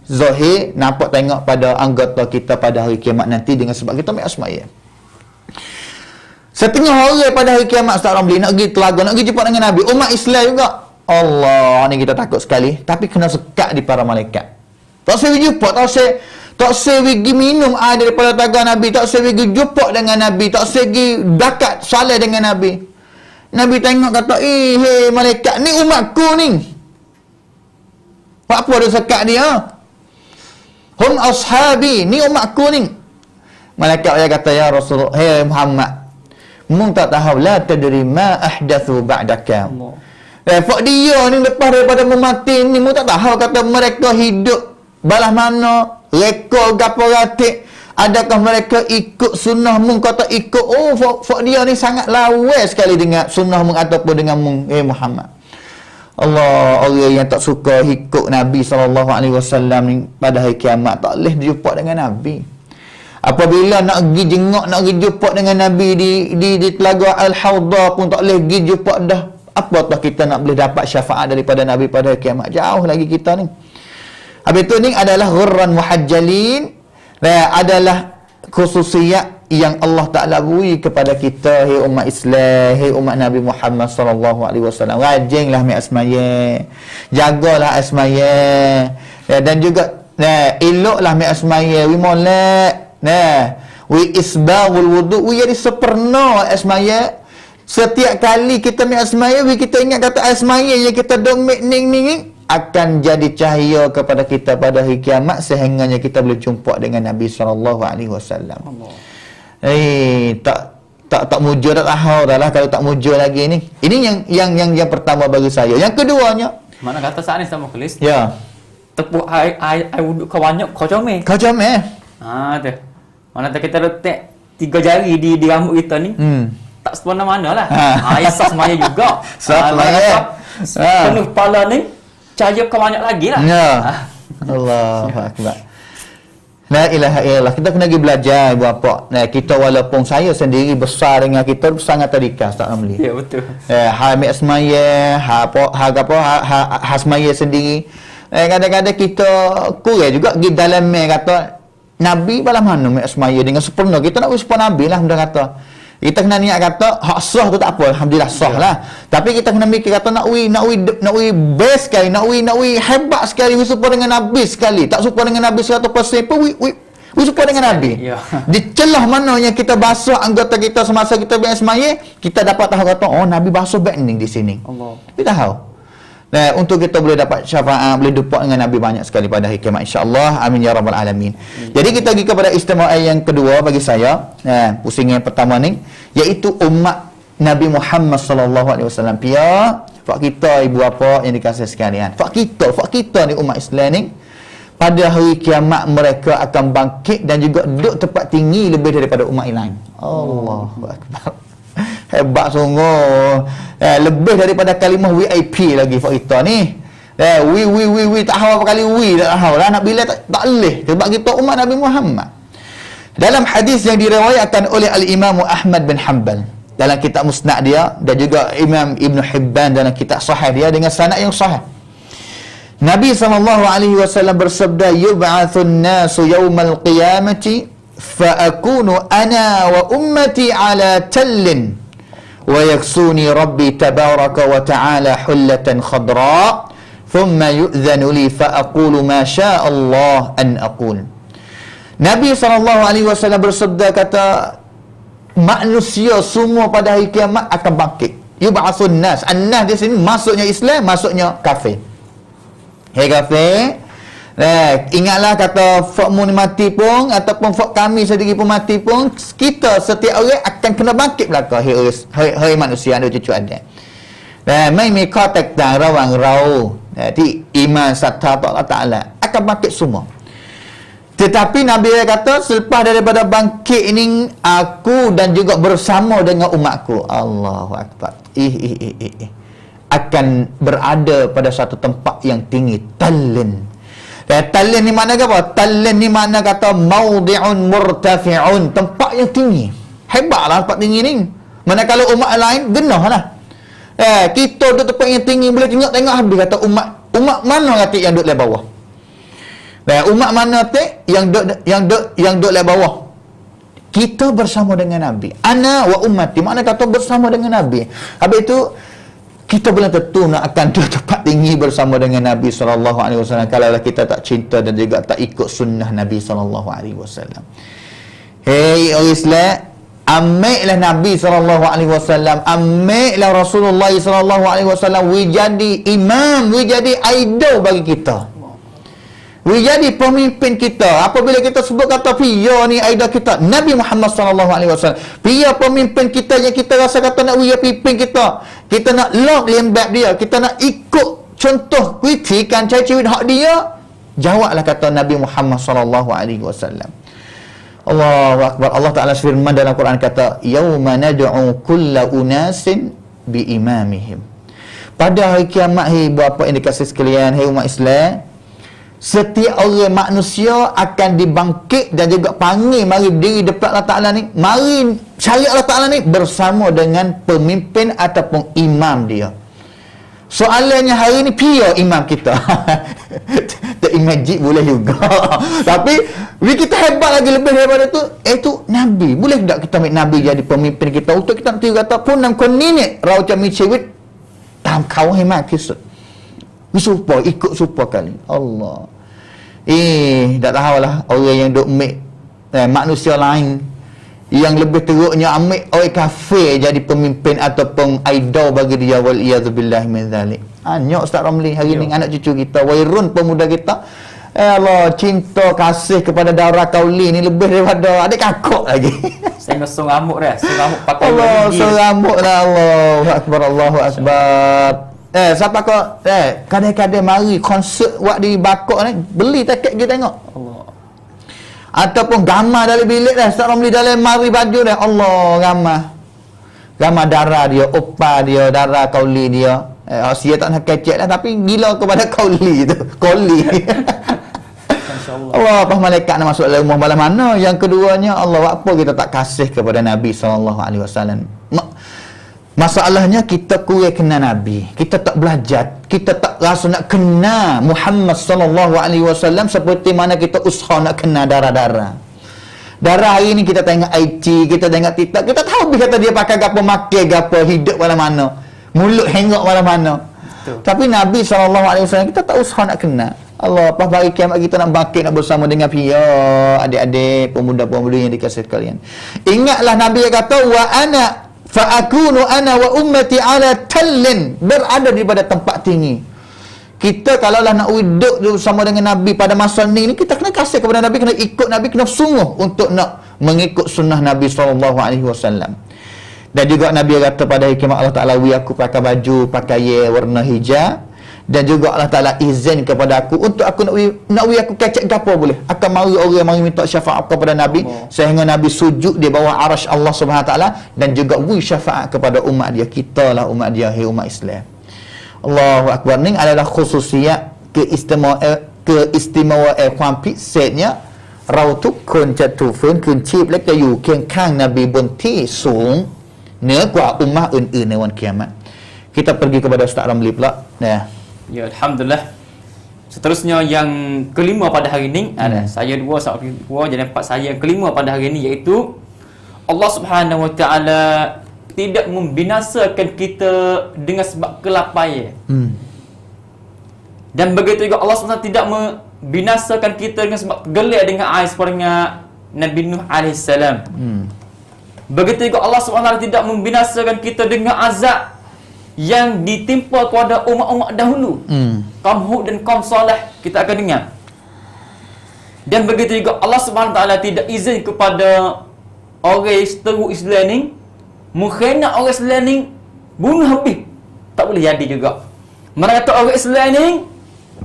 zahir nampak tengok pada anggota kita pada hari kiamat nanti dengan sebab kita ambil asmaya. Setengah orang pada hari kiamat Ustaz Ramli nak pergi telaga, nak pergi jumpa dengan Nabi. Umat Islam juga. Allah, ni kita takut sekali. Tapi kena sekat di para malaikat. Tak saya jumpa, tak saya pergi minum air daripada telaga Nabi, tak saya pergi jumpa dengan Nabi, tak saya pergi dekat salat dengan Nabi. Nabi tengok kata, hei malaikat, ni umatku ni. Apa ada sekat dia? Hum ashabi, ni umatku ni. Malaikat dia kata, ya Rasulullah, hei Muhammad, mung tak tahu la tadri ma ahdathu ba'daka. Fak dia ni lepas daripada memati ni mung tak tahu kata mereka hidup balas mana, rekod gapo ratik, adakah mereka ikut sunnah mung kata ikut. Fak dia ni sangat lawas sekali dengan sunnah mung ataupun dengan mung Muhammad. Allah, orang yang tak suka ikut Nabi SAW ni pada hari kiamat tak boleh jumpa dengan Nabi. Apabila nak pergi jengok, nak pergi jumpa dengan Nabi di telaga Al-Hawdah pun tak boleh pergi jumpa dah. Apatah kita nak boleh dapat syafaat daripada Nabi pada kiamat. Jauh lagi kita ni. Habis tu ni adalah ghurran muhajjalin. Adalah khususiyat yang Allah Ta'ala beri kepada kita, hei umat Islam, hei umat Nabi Muhammad SAW. Rajinlah ambil asmaya. Jagalah asmaya. Dan juga eloklah ambil asmaya. Molek. Wi isbaghul wudu, wi jadi sempurna asmaya. Setiap kali kita ambil asmaya, kita ingat kata asmaya yang kita domik ning akan jadi cahaya kepada kita pada hari kiamat sehingganya kita boleh jumpa dengan Nabi SAW. Tak muja dah tahu dah lah kalau tak muja lagi ni. Ini yang pertama bagi saya. Yang keduanya, mana kata saat ni sama kelis? Ya. Tepuk air wuduk kau banyak kau comel. Kau comel. Tu. Mana tak kita letak 3 jari di rambut kita ni. Tak sempurna mana lah. Isas maya juga. Sah maya. Penuh kepala ni cahaya kau banyak lagi lah. Ya. Allahu akbar. La ilaha illallah. Kita kena pergi belajar ibu bapa. Kita walaupun saya sendiri besar dengan kita sangat tadika Ustaz Ramli. Ya betul. Ambil asmaya, asmaya sendiri. Kadang-kadang kita kurang juga pergi dalam kata Nabi balas mana ambil asmaya dengan sempurna. Kita nak usaha Nabi lah mudah kata. Kita kena niat kata hak sah tu tak apa, alhamdulillah sah lah. Tapi kita kena mikir kata nak best sekali, nak hebat sekali, serupa dengan Nabi sekali. Tak serupa dengan Nabi 100% pun serupa dengan Nabi. Ya. Di celah mana yang kita basuh anggota kita semasa kita bersmaya, kita dapat tahu kata Nabi basuh baik ni di sini. Allah. Kita tahu. Untuk kita boleh dapat syafaat, boleh jumpa dengan Nabi banyak sekali pada hari kiamat insya-Allah. Amin ya rabbal alamin. Jadi kita pergi kepada istimewa yang kedua bagi saya, pusing yang pertama ni iaitu umat Nabi Muhammad sallallahu alaihi wasallam. Pia, fak kita ibu bapa yang dikasihi sekalian. Fak kita ni umat Islam ni pada hari kiamat mereka akan bangkit dan juga duduk tempat tinggi lebih daripada umat lain. Allahu akbar. Hebat sungguh. Lebih daripada kalimah VIP lagi kita ni. We tak tahu apa kali we tak tahu lah nak bila tak boleh sebab kita umat Nabi Muhammad. Dalam hadis yang diriwayatkan oleh Al-Imam Ahmad bin Hanbal dalam kitab Musnad dia dan juga Imam Ibn Hibban dalam kitab Sahih dia dengan sanad yang sahih. Nabi SAW bersabda, yub'atsun nasu yawmal qiyamati fa akunu ana wa ummati ala tallin ويكسوني ربي تبارك وتعالى حلة خضراء ثم يؤذن لي فأقول ما شاء الله أن أقول. Nabi SAW bersabda kata manusia semua pada hari kiamat akan bangkit. Yub'atsun nas. An-nas di sini maksudnya Islam, maksudnya kafir. Hei kafir, ingatlah kata fakmu ni mati pun ataupun fak kami sendiri pun mati pun, kita setiap orang akan kena bangkit belaka hari manusia ada cucu ada. Mai mereka tak rawang rau. Jadi iman serta Allah Taala akan bangkit semua. Tetapi Nabi kata selepas daripada bangkit ini aku dan juga bersama dengan umatku, Allahu Akbar, akan berada pada satu tempat yang tinggi, tallin. Tallin ni makna apa? Tallin ni makna kata maudi'un murtafi'un, tempat yang tinggi. Hebatlah tempat tinggi ni. Manakala umat lain genahlah. Kita duduk tempat yang tinggi, boleh tengok habis kata umat mana kata yang duduk di bawah. Umat mana tek yang duduk di bawah. Kita bersama dengan Nabi. Ana wa ummati, makna kata bersama dengan Nabi. Habis itu kita belum tentu nak akan duduk tempat tinggi bersama dengan Nabi SAW kalau kita tak cinta dan juga tak ikut sunnah Nabi SAW. Hei orang Islam, amiklah Nabi SAW, amiklah Rasulullah SAW, we jadi imam, we jadi idol bagi kita, we jadi pemimpin kita. Apabila kita sebut kata dia ni idol kita, Nabi Muhammad SAW, dia pemimpin kita yang kita rasa kata nak dia pimpin kita nak lock lembab dia, kita nak ikut contoh kritikan ciri-ciri hak dia, jawablah kata Nabi Muhammad SAW. Allahu Akbar. Allah Ta'ala firman dalam Quran kata, yauma nad'u kulla unasin bi imamihim. Pada hari kiamat, hai bapa yang dikasih sekalian, hai umat Islam, setiap orang manusia akan dibangkit dan juga panggil mari diri depan Allah Ta'ala ni, mari cari Allah Ta'ala ni bersama dengan pemimpin ataupun imam dia. Soalannya hari ni, pia imam kita? Tak imagine boleh juga. Tapi kita hebat lagi lebih daripada tu, itu Nabi. Boleh tak kita ambil Nabi jadi pemimpin kita untuk kita nanti kata pun nam konini rau cami cewit tam kau hemat kisut. Supa ikut supa kali. Allah. Tak tahulah orang yang duk ambil manusia lain yang lebih teruknya ambil orang kafir jadi pemimpin ataupun idol bagi dia, wal iyadzubillah min zalik. Anyok Ustaz Ramli hari ni anak cucu kita, wairun pemuda kita, Allah cinta kasih kepada darah kauli ni lebih daripada adik kakak lagi. Saya ngesung rambut dah, ngamuk pakai Allah, serambut lah. Allahu Akbar, Allahu Akbar. Siapa kau kadang-kadang mari konsert buat di bakok ni, beli tiket kita tengok. Allah. Ataupun gambar dalam bilik dah, Ustaz Ramli dalam mari baju dah. Allah, gambar darah dia, opa dia, darah kauli dia. Dia tak nak kecek lah, tapi gila kepada kauli tu. Kauli. Allah, apa malaikat nak masuk dalam rumah malam mana? Yang keduanya, Allah, apa kita tak kasih kepada Nabi SAW? Masalahnya kita kurang kenal Nabi, kita tak belajar, kita tak rasa nak kenal Muhammad SAW seperti mana kita usaha nak kenal darah-darah. Darah hari ni kita tengok IT, kita tengok TikTok, kita tahu kata dia pakai gapo, makai gapo, hidup malam mana, mulut hengok malam mana. Betul. Tapi Nabi SAW kita tak usaha nak kenal. Allah, pas hari kiamat kita nak bangkit nak bersama dengan pia adik-adik, pemuda-pemuda yang dikasihi kalian. Ingatlah Nabi kata wa ana fa'akunu ana wa ummati ala tallin, berada di pada tempat tinggi. Kita kalaulah nak hidup bersama dengan Nabi pada masa ni kita kena kasih kepada Nabi, kena ikut Nabi, kena sungguh untuk nak mengikut sunnah Nabi SAW. Dan juga Nabi kata pada hikmah Allah Ta'ala, aku pakai baju pakai warna hijau, dan juga Allah Ta'ala izin kepada aku untuk aku nak aku kecek gapo boleh. Akan mari orang mari minta syafaat kepada Nabi sehingga Nabi sujud di bawah arasy Allah Subhanahu Wa Ta'ala, dan juga syafaat kepada umat dia. Kita lah umat dia, hai umat Islam. Allahu Akbar. Ni adalah khususiat keistimewaanความพิเศษเนี่ยเราทุกคนจะถูกฟื้นคืนชีพและจะอยู่เคียงข้างนบีบนที่สูงเหนือกว่าอุมมะห์อื่นๆในวันกิยามะห์. Kita pergi kepada Ustaz Ramli pula. Ya, alhamdulillah. Seterusnya yang kelima pada hari ini ada saya dua, jadi empat saya. Yang kelima pada hari ini iaitu Allah Subhanahu Wa Ta'ala tidak membinasakan kita dengan sebab kelaparan. Dan begitu juga Allah SWT tidak membinasakan kita dengan sebab gelak dengan air seperti Nabi Nuh AS. Begitu juga Allah SWT tidak membinasakan kita dengan azab yang ditimpa kepada umat-umat dahulu, kaum Hud dan kaum Saleh, kita akan dengar. Dan begitu juga Allah SWT tidak izin kepada orang seteru Islam ni mengkhianat orang Islam ni, bunuh habis. Tak boleh jadi juga. Mana kata orang Islam ni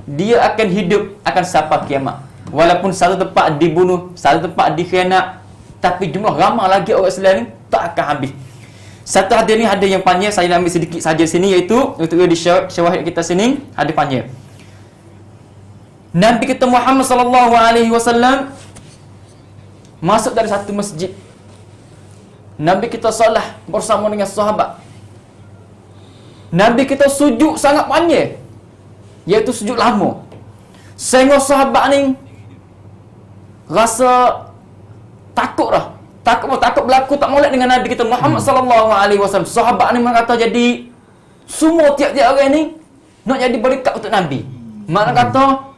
dia akan hidup, akan sampai kiamat. Walaupun satu tempat dibunuh, satu tempat dikhianat, tapi jumlah ramai lagi orang Islam ni tak akan habis. Satu hadis ni ada yang panjang, saya nak ambil sedikit saja sini, iaitu untuk di syawahid kita sini ada panjang. Nabi kita Muhammad sallallahu alaihi wasallam masuk dari satu masjid. Nabi kita solat bersama dengan sahabat. Nabi kita sujud sangat panjang, iaitu sujud lama. Sehingga sahabat ni rasa takut dah. Takut berlaku tak molek dengan Nabi kita Muhammad sallallahu alaihi wasallam. Sahabat ni kata jadi semua tiap-tiap orang ni nak jadi berikat untuk Nabi. Mana kata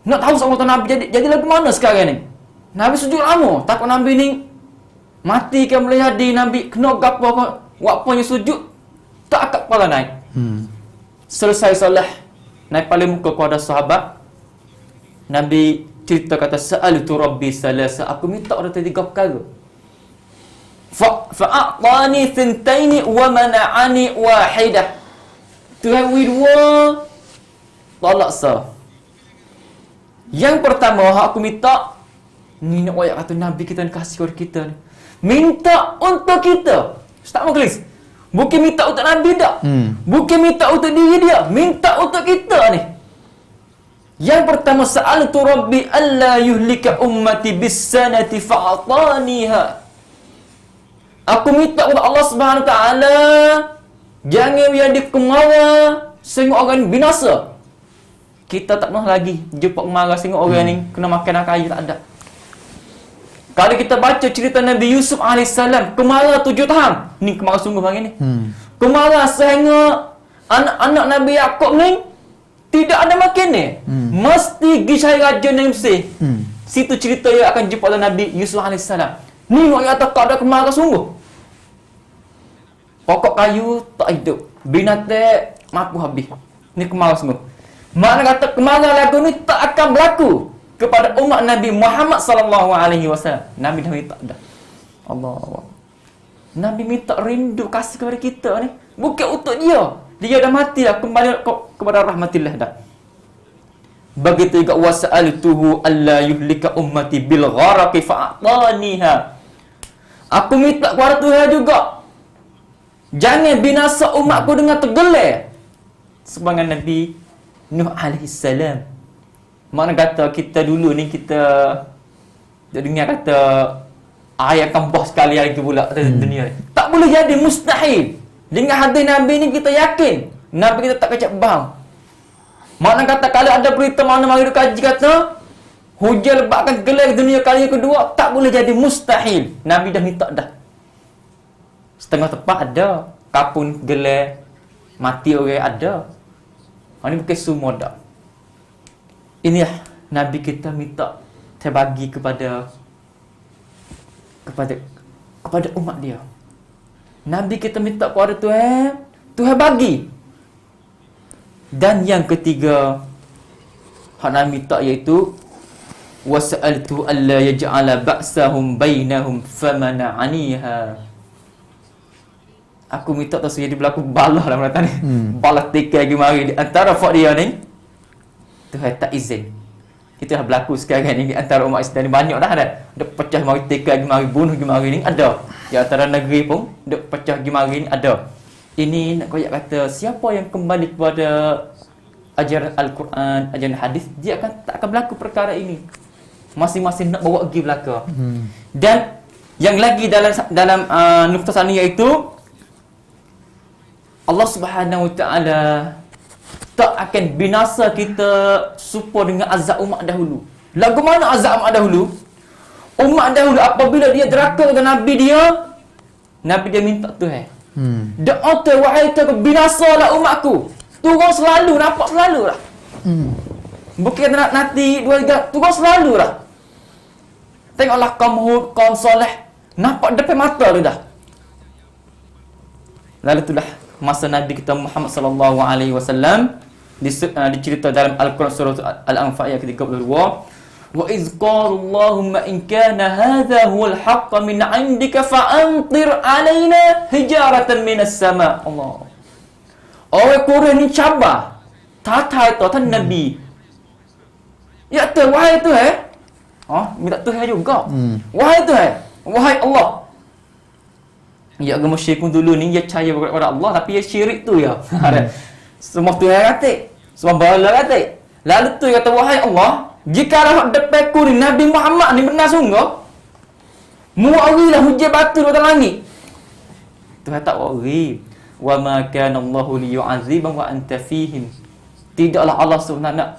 nak tahu sama Nabi jadi lagu mana sekarang ni. Nabi sujud lama, takut Nabi ni mati ke boleh jadi, Nabi kena gapo waktunya sujud tak angkat kepala naik. Selesai solat, naik paling muka kepada sahabat. Nabi cerita kata sa'altu rabbi salasa, aku minta orang 3 perkara. Fa'atani thintaini wa mana'ani wahidah. Tuhan dua, tolak sah. Yang pertama aku minta ni, nak ayat kata Nabi kita ni kasih kepada kita ni, minta untuk kita. Tak mau kelis. Bukan minta untuk Nabi tak. Bukan minta untuk diri dia, minta untuk kita ni. Yang pertama, sa'altu rabbi alla yuhlika ummati bis-sanati fa'ataniha. Aku minta kepada Allah Subhanahu Wa Taala jangan jadi kemarau sehingga orang binasa. Kita tak pernah lagi jumpa kemarau sehingga orang ni kena makan kayu, tak ada. Kalau kita baca cerita Nabi Yusuf AS, kemarau 7 tahun. Ni kemarau sungguh hari ni. Kemarau sehingga anak-anak Nabi Yaakob ni tidak ada makan ni. Mesti pergi cari raja Nabi Mesir. Situ cerita yang akan jumpa oleh Nabi Yusuf AS. Ni orang kata tak ada kemarau sungguh. Pokok kayu tak hidup, binatang mampu habis. Ni kemarau sungguh. Mana kata kemarau lagu ni tak akan berlaku kepada umat Nabi Muhammad sallallahu alaihi wasallam. Nabi dah minta dah. Allah. Nabi minta rindu kasih kepada kita ni. Bukan untuk dia. Dia dah mati dah, kembali kepada rahmatillah dah. Begitu juga wasa'altuhu alla yuhlika ummati bil gharaqi fa'ataniha. Aku minta kepada Tuhan juga, jangan binasa umatku dengan tenggelam sebagai Nabi Nuh alaihi salam. Mana kata kita dulu ni kita dengar kata air akan bah sekali hari tu pula dunia ni. Tak boleh jadi, mustahil. Dengan hadis Nabi ni kita yakin Nabi kita tak kacak bang. Mana kata kalau ada berita mana mari kaji kata hujan lebat akan gelap dunia kali kedua, tak boleh jadi, mustahil. Nabi dah minta dah. Setengah tempat ada, kapun gelap, mati orang ada. Ini bukan semua dah. Inilah Nabi kita minta terbagi kepada umat dia. Nabi kita minta kepada Tuhan, Tuhan bagi. Dan yang ketiga hak Nabi minta iaitu wasa'altu alla yaj'ala ba'sahum bainahum famana'aniha. Aku minta tak jadi berlaku balah dalam kata ni. Balah tikai lagi mari di antara fak dia ni. Tuhan tak izin. Itu dah berlaku sekarang ni di antara umat Islam ni, banyak dah ada. Dok pecah mari tikai lagi mari, bunuh lagi mari ni ada. Di antara negeri pun dok pecah lagi mari ni ada. Ini nak koyak kata siapa yang kembali kepada ajaran Al-Quran, ajaran hadis, dia tak akan berlaku perkara ini. Masing-masing nak bawa pergi belaka. Dan yang lagi dalam nukta sana iaitu Allah Subhanahu Wa Taala tak akan binasa kita serupa dengan azab umat dahulu. Lagu mana azab umat dahulu? Umat dahulu apabila dia deraka dengan Nabi dia, Nabi dia minta Tuhan, doa tu wahai Tuhan, binasalah umatku. Turun selalu, nampak selalu lah. Bukan nak nanti 2-3, turun selalu lah. Tengoklah kaum Hud, kaum Saleh, nampak depan mata tu dah. Lalu itulah masa Nabi kita Muhammad sallallahu alaihi wasallam dicerita dalam Al-Quran surah Al-Anfal ayat ke-32, wa iz qala Allahumma in kana hadha huwal haqq min 'indika fa'amtir 'alaina hijaratan minas sama'. Allah. Orang Quraisy ni cabar. Tata itu Nabi. Ya Tuhan, wahai Tuhan. Minta Tuhan juga. Wahai Tuhan, wahai Allah. Ya agama syirikun dulu ni dia percaya kepada Allah tapi dia syirik tu ya. Semua Tuhan kata, semua bala kata. Lalu tu kata, wahai Allah, jika depan ku ni Nabi Muhammad ni benar sungguh, mu'arilah hujan batu di atas langit. Tuhan tak wari. Wa ma kana Allahu liyu'azibahum wa anta fihim. Tidaklah Allah SWT nak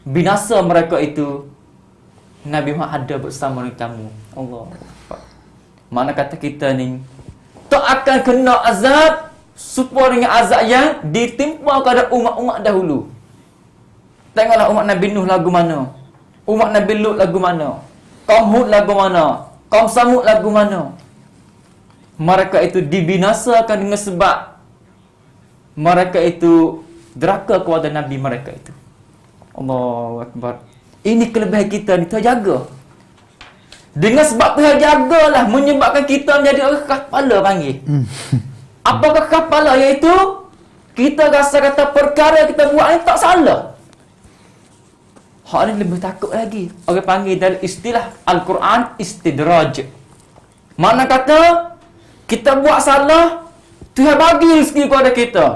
binasa mereka itu. Nabi Muhammad ada bersama dengan kamu. Allah. Mana kata kita ni tak akan kena azab supaya dengan azab yang ditimpa kepada umat-umat dahulu. Tengoklah umat Nabi Nuh lagu mana, umat Nabi Lut lagu mana, kaum Hud lagu mana, kaum Samud lagu mana. Mereka itu dibinasakan dengan sebab mereka itu deraka kepada Nabi mereka itu. Allahu Akbar. Ini kelebihan kita ni, Tuhan jaga. Dengan sebab Tuhan jagalah menyebabkan kita menjadi orang kekas kepala panggil. Apakah kekas kepala? Iaitu kita rasa kata perkara kita buat ni tak salah. Hak ni lebih takut lagi. Orang panggil dalam istilah Al-Quran istidraj. Mana kata kita buat salah, Tuhan bagi rezeki kepada kita.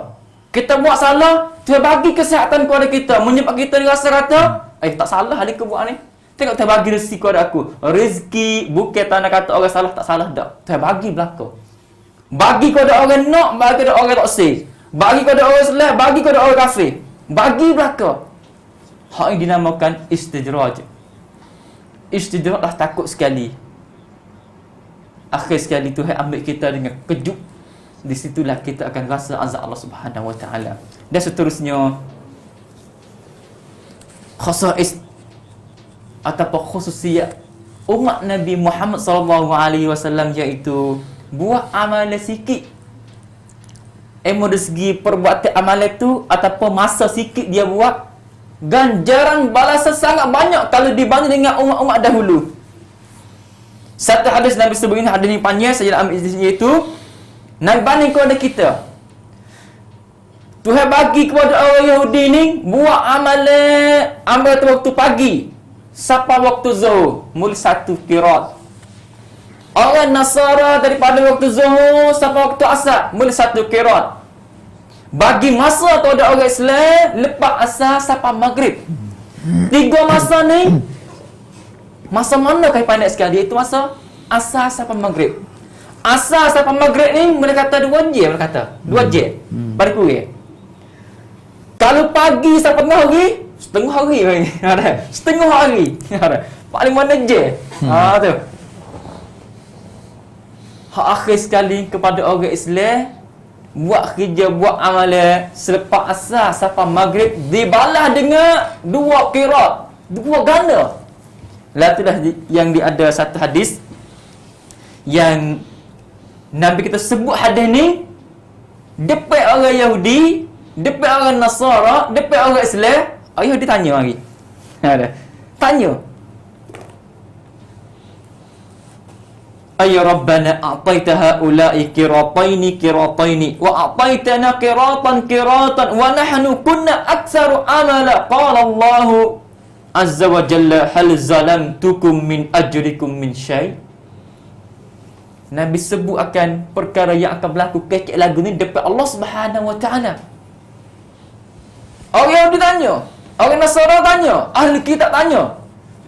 Kita buat salah, Tuhan bagi kesihatan kepada kita. Menyebabkan kita rasa kata, tak salah hari kau buat ni. Tengok Tuhan bagi rezeki kepada aku. Rezeki bukan tanda kata orang salah tak salah dak. Tuhan bagi belaka. Bagi kepada orang nak, bagi kepada orang tak sah. Bagi kepada orang Islam, bagi kepada orang kafir. Bagi belaka. Hak ini dinamakan istidraj. Istidraj lah takut sekali. Akhir sekali Tuhan ambil kita dengan kejut. Di situlah kita akan rasa azab Allah Subhanahu Wa Taala. Dan seterusnya khasais ataupun khususiyat umat Nabi Muhammad sallallahu alaihi wasallam iaitu buat amalan sikit. Dari segi perbuatan amalan itu ataupun masa sikit dia buat, ganjaran balasan sangat banyak kalau dibanding dengan umat-umat dahulu. Satu hadis Nabi sebut ini, hadis ini panjang, saya ambil di sini, iaitu Nabi banding kepada kita. Tuhan bagi kepada orang Yahudi ni buat amal tu waktu pagi sampai waktu zuhur, mula satu qirat. Orang Nasara daripada waktu zuhur sampai waktu asar, mula satu qirat. Bagi masa kepada orang Islam lepas asar sampai maghrib. 3 masa ni, masa mana kau pandai sekali? Itu masa asar sampai maghrib. Asar sampai maghrib ni mereka kata 2 jam, mereka kata 2 jam. Pada kurang. Kalau pagi sampai tengah hari, setengah hari lagi. Setengah hari. Paling mana je. Tu. Hak akhir sekali kepada orang Islam buat kerja, buat amalan selepas asar sampai maghrib dibalas dengan 2 qirat, 2 ganda. Lah itulah yang ada satu hadis yang Nabi kita sebut hadis ni depan orang Yahudi, depan orang Nasara, depan orang Islam. Ayah dia tanya lagi. Tanya. Ayya Rabbana a'taita ha'ula'i qirataini wa a'taitana qiratan wa nahnu kunna aktsaru amala. Qala Allah azza wa jalla hal zalamtukum min ajrikum min syai'. Nabi sebut akan perkara yang akan berlaku kecil lagu ni depan Allah Subhanahu Wa Taala. Orang Yahudi tanya, orang Nasara tanya, ahli kitab tanya.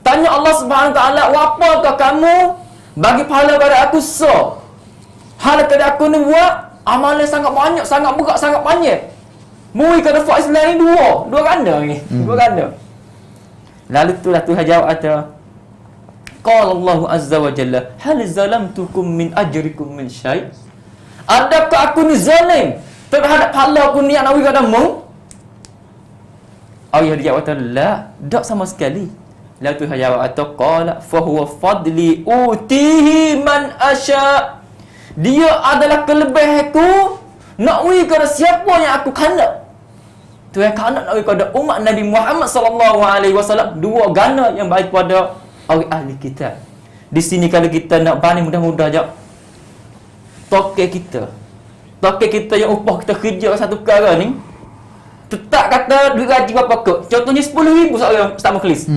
Tanya Allah Subhanahu Wa Taala, "Apakah kamu bagi pahala pada aku so? Hal kepada aku ni buat amalan sangat banyak, sangat berat, sangat panjang. Mui kata fak Islam ni dua ganda ni, 2 ganda." Lalu itulah Tuhan jawab kata, Qala Allah Azza wa Jalla, hal zalamtukum min ajrikum min syai'? Adakah aku ni zalim terhadap pahala aku ni yang nawi kadamu? Ayah dia jawab, la, tak sama sekali. Lalu Tuhan jawab kata, qala fa huwa fadli utihi man asya'. Dia adalah kelebihanku, nakwi kepada siapa yang aku kena. Tuhan kena nakwi kepada umat Nabi Muhammad sallallahu alaihi wasallam 2 ganda yang baik kepada orang ahli kitab. Di sini kalau kita nak banding mudah-mudah je. Toke kita yang upah kita kerja satu perkara ni, tetap kata duit gaji berapa kot. Contohnya 10,000 seorang Ustaz Mukhlis.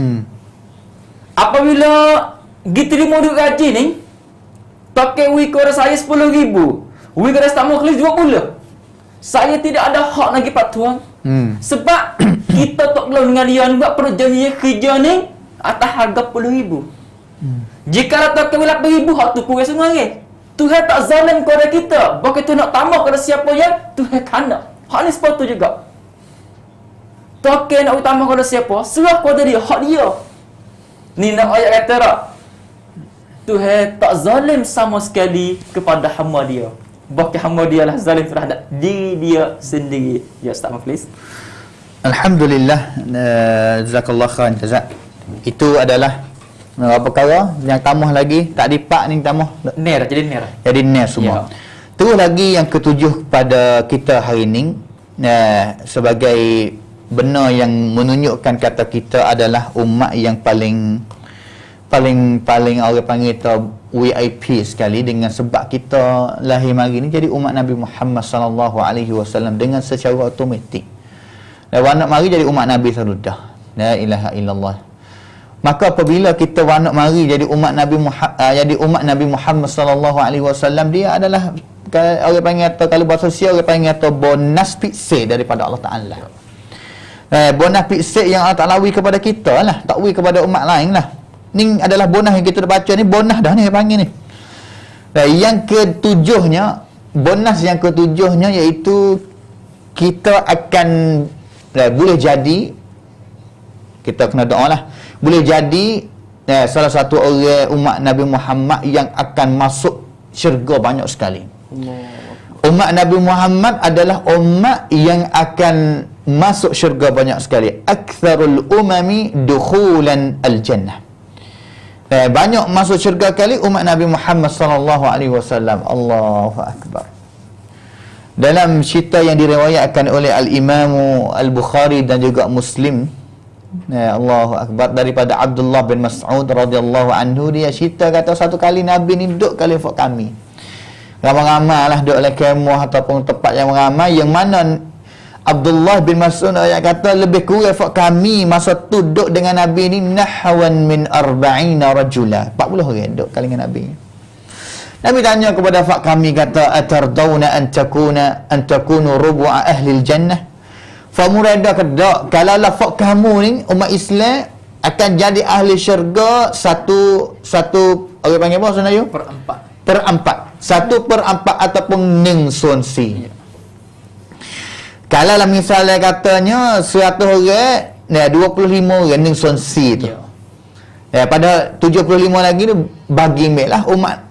Apabila diterima duit gaji ni, pakai wikor saya 10,000, wikor tak mau kelis 20. Saya tidak ada hak lagi Pak Tuan. Sebab kita tak belum dengan dia buat perjanjian kerja ni atas harga 10,000. Jika tak kami 8,000, hak tu kurang sebenarnya. Tuhan tak zalim kepada kita. Begitu nak tambah kepada siapa yang Tuhan kena. Hak ni sepatu juga. Token nak tambah kepada siapa, serah kepada dia, hak dia. Ni nak ayat kata tak? Tuhan tak zalim sama sekali kepada hamba dia. Bahkan hamba dia lah zalim terhadap diri dia sendiri. Ya Ustaz Muflis. Alhamdulillah, jazakallah khairan jazak. Itu adalah perkara yang tambah lagi, tak dipak ni tambah Ner, jadi ner. jadi ner semua. Ya. Terus lagi yang ketujuh pada kita hari ini, sebagai benar yang menunjukkan kata kita adalah umat yang paling orang panggil tu VIP sekali, dengan sebab kita lahir mari ni jadi umat Nabi Muhammad sallallahu alaihi wasallam dengan secara automatik. Dan wanak mari jadi umat Nabi saludah. La ilaha illallah. Maka apabila kita wanak mari jadi umat Nabi Muhammad sallallahu alaihi wasallam, dia adalah orang panggil atau kalau bahasa sosial orang panggil atau bonus fixed daripada Allah Taala. Bonus fixed yang Allah Taala bagi kepada kita lah, tak bagi kepada umat lain lah. Ni adalah bonus yang kita dah baca ni, bonus dah ni panggil ni. Yang ketujuhnya, bonus yang ketujuhnya iaitu kita akan boleh jadi, kita kena doa lah, boleh jadi salah satu orang umat Nabi Muhammad yang akan masuk syurga banyak sekali. Umat Nabi Muhammad adalah umat yang akan masuk syurga banyak sekali. Aktsarul umami dukhulan al-jannah. Banyak masuk syurga kali umat Nabi Muhammad sallallahu alaihi wasallam. Allahu akbar. Dalam cerita yang diriwayatkan oleh Al-Imam Al-Bukhari dan juga Muslim, Allahu akbar, daripada Abdullah bin Mas'ud radhiyallahu anhu, dia cerita kata satu kali Nabi ni duduk kali fok kami. Ramai-ramai lah duduk dalam kemah ataupun tempat yang ramai, yang mana Abdullah bin Mas'ud ayat kata lebih kurang fak kami masa tu duduk dengan Nabi ni nahwan min 40 rajula, 40 orang duduk kali dengan Nabi. Nabi tanya kepada fak kami kata atardawna an takunu rubu'a ahli jannah, fa murada kedak kalau la fak kamu ni umat Islam akan jadi ahli syurga satu orang panggil apa sebenarnya? Per-4. 1/4 ataupun ning sonsi. Kalau lah misalnya katanya 100 orang, 25 orang ning sonsi tu. Pada 75 lagi tu bagi lah umat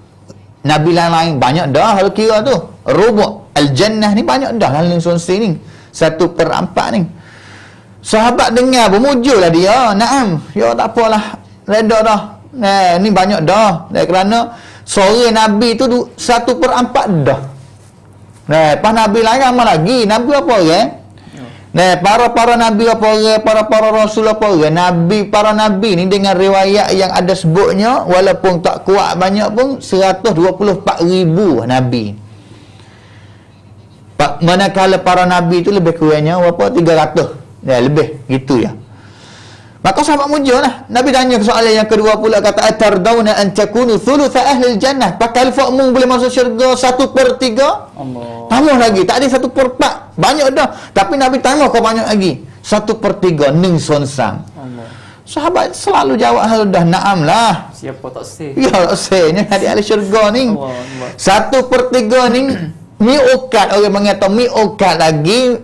Nabi lain banyak dah kalau kira tu. Rubu' al-jannah ni banyak dah dalam ning sonsi ni. 1/4 ni. Sahabat dengar bermujurlah dia. Naam, ya tak apalah. Reda dah. Ni banyak dah. Kerana sore Nabi tu 1/4 dah. Pas Nabi lain ramai lagi. Nabi apa orang? Para nabi apa orang? Para rasul apa orang? Para nabi ni dengan riwayat yang ada sebutnya, walaupun tak kuat banyak pun 124,000 nabi. Manakala para nabi tu lebih kurangnya berapa? 300. Lebih gitu ya. Maka sahabat mujur lah. Nabi tanya soalan yang kedua pula, kata atardawna an takunu thulutha ahli jannah, pakal fa'mu boleh masuk syurga 1/3? Allah. Tambah lagi, tak ada 1/4. Banyak dah. Tapi Nabi tambah kau banyak lagi. 1/3 ning sonsang. Allah. Sahabat selalu jawab hal dah, naam lah. Siapa tak say? Ya tak say, ni ada ahli syurga ni. 1/3 ni mi ukat, orang mengatakan mi ukat lagi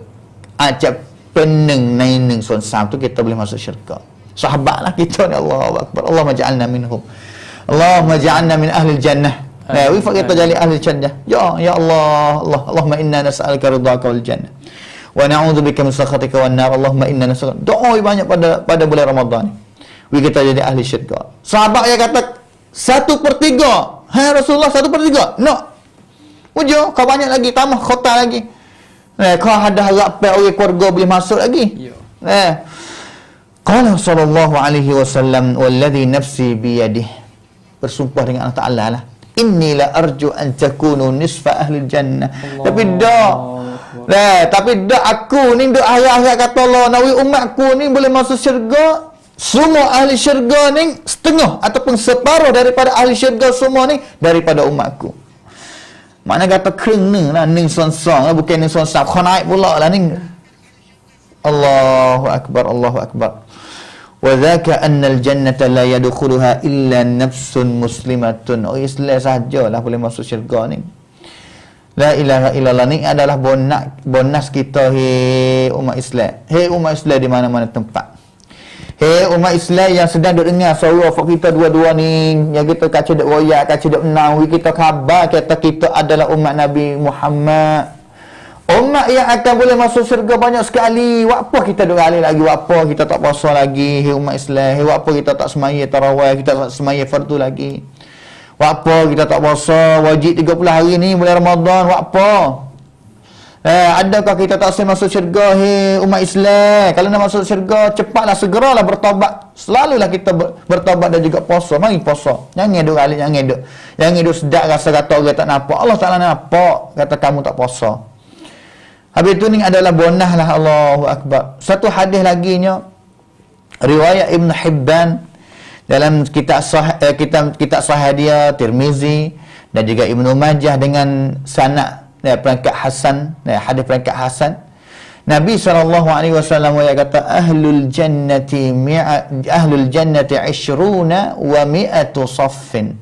acap peneng naing sonsam tu kita boleh masuk syurga. Sahabatlah kita ni, Allahu akbar. Allahumma ja'alna minhum. Allahumma ja'alna min ahli jannah. Wifaq kita jadi ahli jannah. Ya Allah, Allahumma inna nas'aluka ridhaka wal jannah wa na'udzubika min sakhatika wan nar. Allahumma inna nas'aluka. Doa banyak pada bulan Ramadan. Kita jadi ahli syurga. Sahabat yang kata 1/3. Hai Rasulullah, 1/3. No. Ujung kau banyak lagi, tambah khota lagi. Kau ada harap orang keluarga boleh masuk lagi. Qala sallallahu alaihi wasallam walladhi nafsi biyadihi, bersumpah dengan Allah Ta'ala lah, inni la arju an takunu nisfa ahli jannah. Tapi dak aku ni duk harap kata Allah nawi umatku ni boleh masuk syurga Semua ahli syurga ni setengah ataupun separuh daripada ahli syurga semua ni daripada umatku. Mana kata kena lah ning sonsong lah, bukan ning sonsong. Kau naik pula lah ning. Allahu akbar, Allahu akbar. Wa dzaka annal jannata la yadkhuluha illa nafsun muslimatun. Oh, Islam sajalah boleh masuk syurga ni. La ilaha illallah ni adalah bonus kita umat Islam. Umat Islam di mana-mana tempat. Umat Islam yang sedang duk dengar suara kita dua-dua ni, yang kita kaca duk royak, kaca duk menang, kita khabar kata kita adalah umat Nabi Muhammad. Umat yang akan boleh masuk syurga banyak sekali. Buat apa kita duk alih lagi? Buat apa kita tak puasa lagi? Umat Islam. Buat apa kita tak semaya tarawih, kita tak semaya fardu lagi? Buat apa kita tak puasa wajib 30 hari ni bulan Ramadan? Buat apa? Adakah kita tak boleh masuk syurga umat Islam? Kalau nak masuk syurga, cepatlah segeralah bertaubat. Selalulah kita bertaubat dan juga puasa. Mari puasa. Jangan duk alik, jangan duk sedap rasa kata orang tak nampak. Allah Taala nampak kata kamu tak puasa. Habis itu ni adalah bonus lah. Allahu akbar. Satu hadis lagi nya riwayat Ibn Hibban dalam kitab sahih dia, Tirmizi dan juga Ibnu Majah dengan sanad perangkat hasan, hadis perangkat hasan. Nabi SAW kata ahlul jannati 20 wa 100 saffin.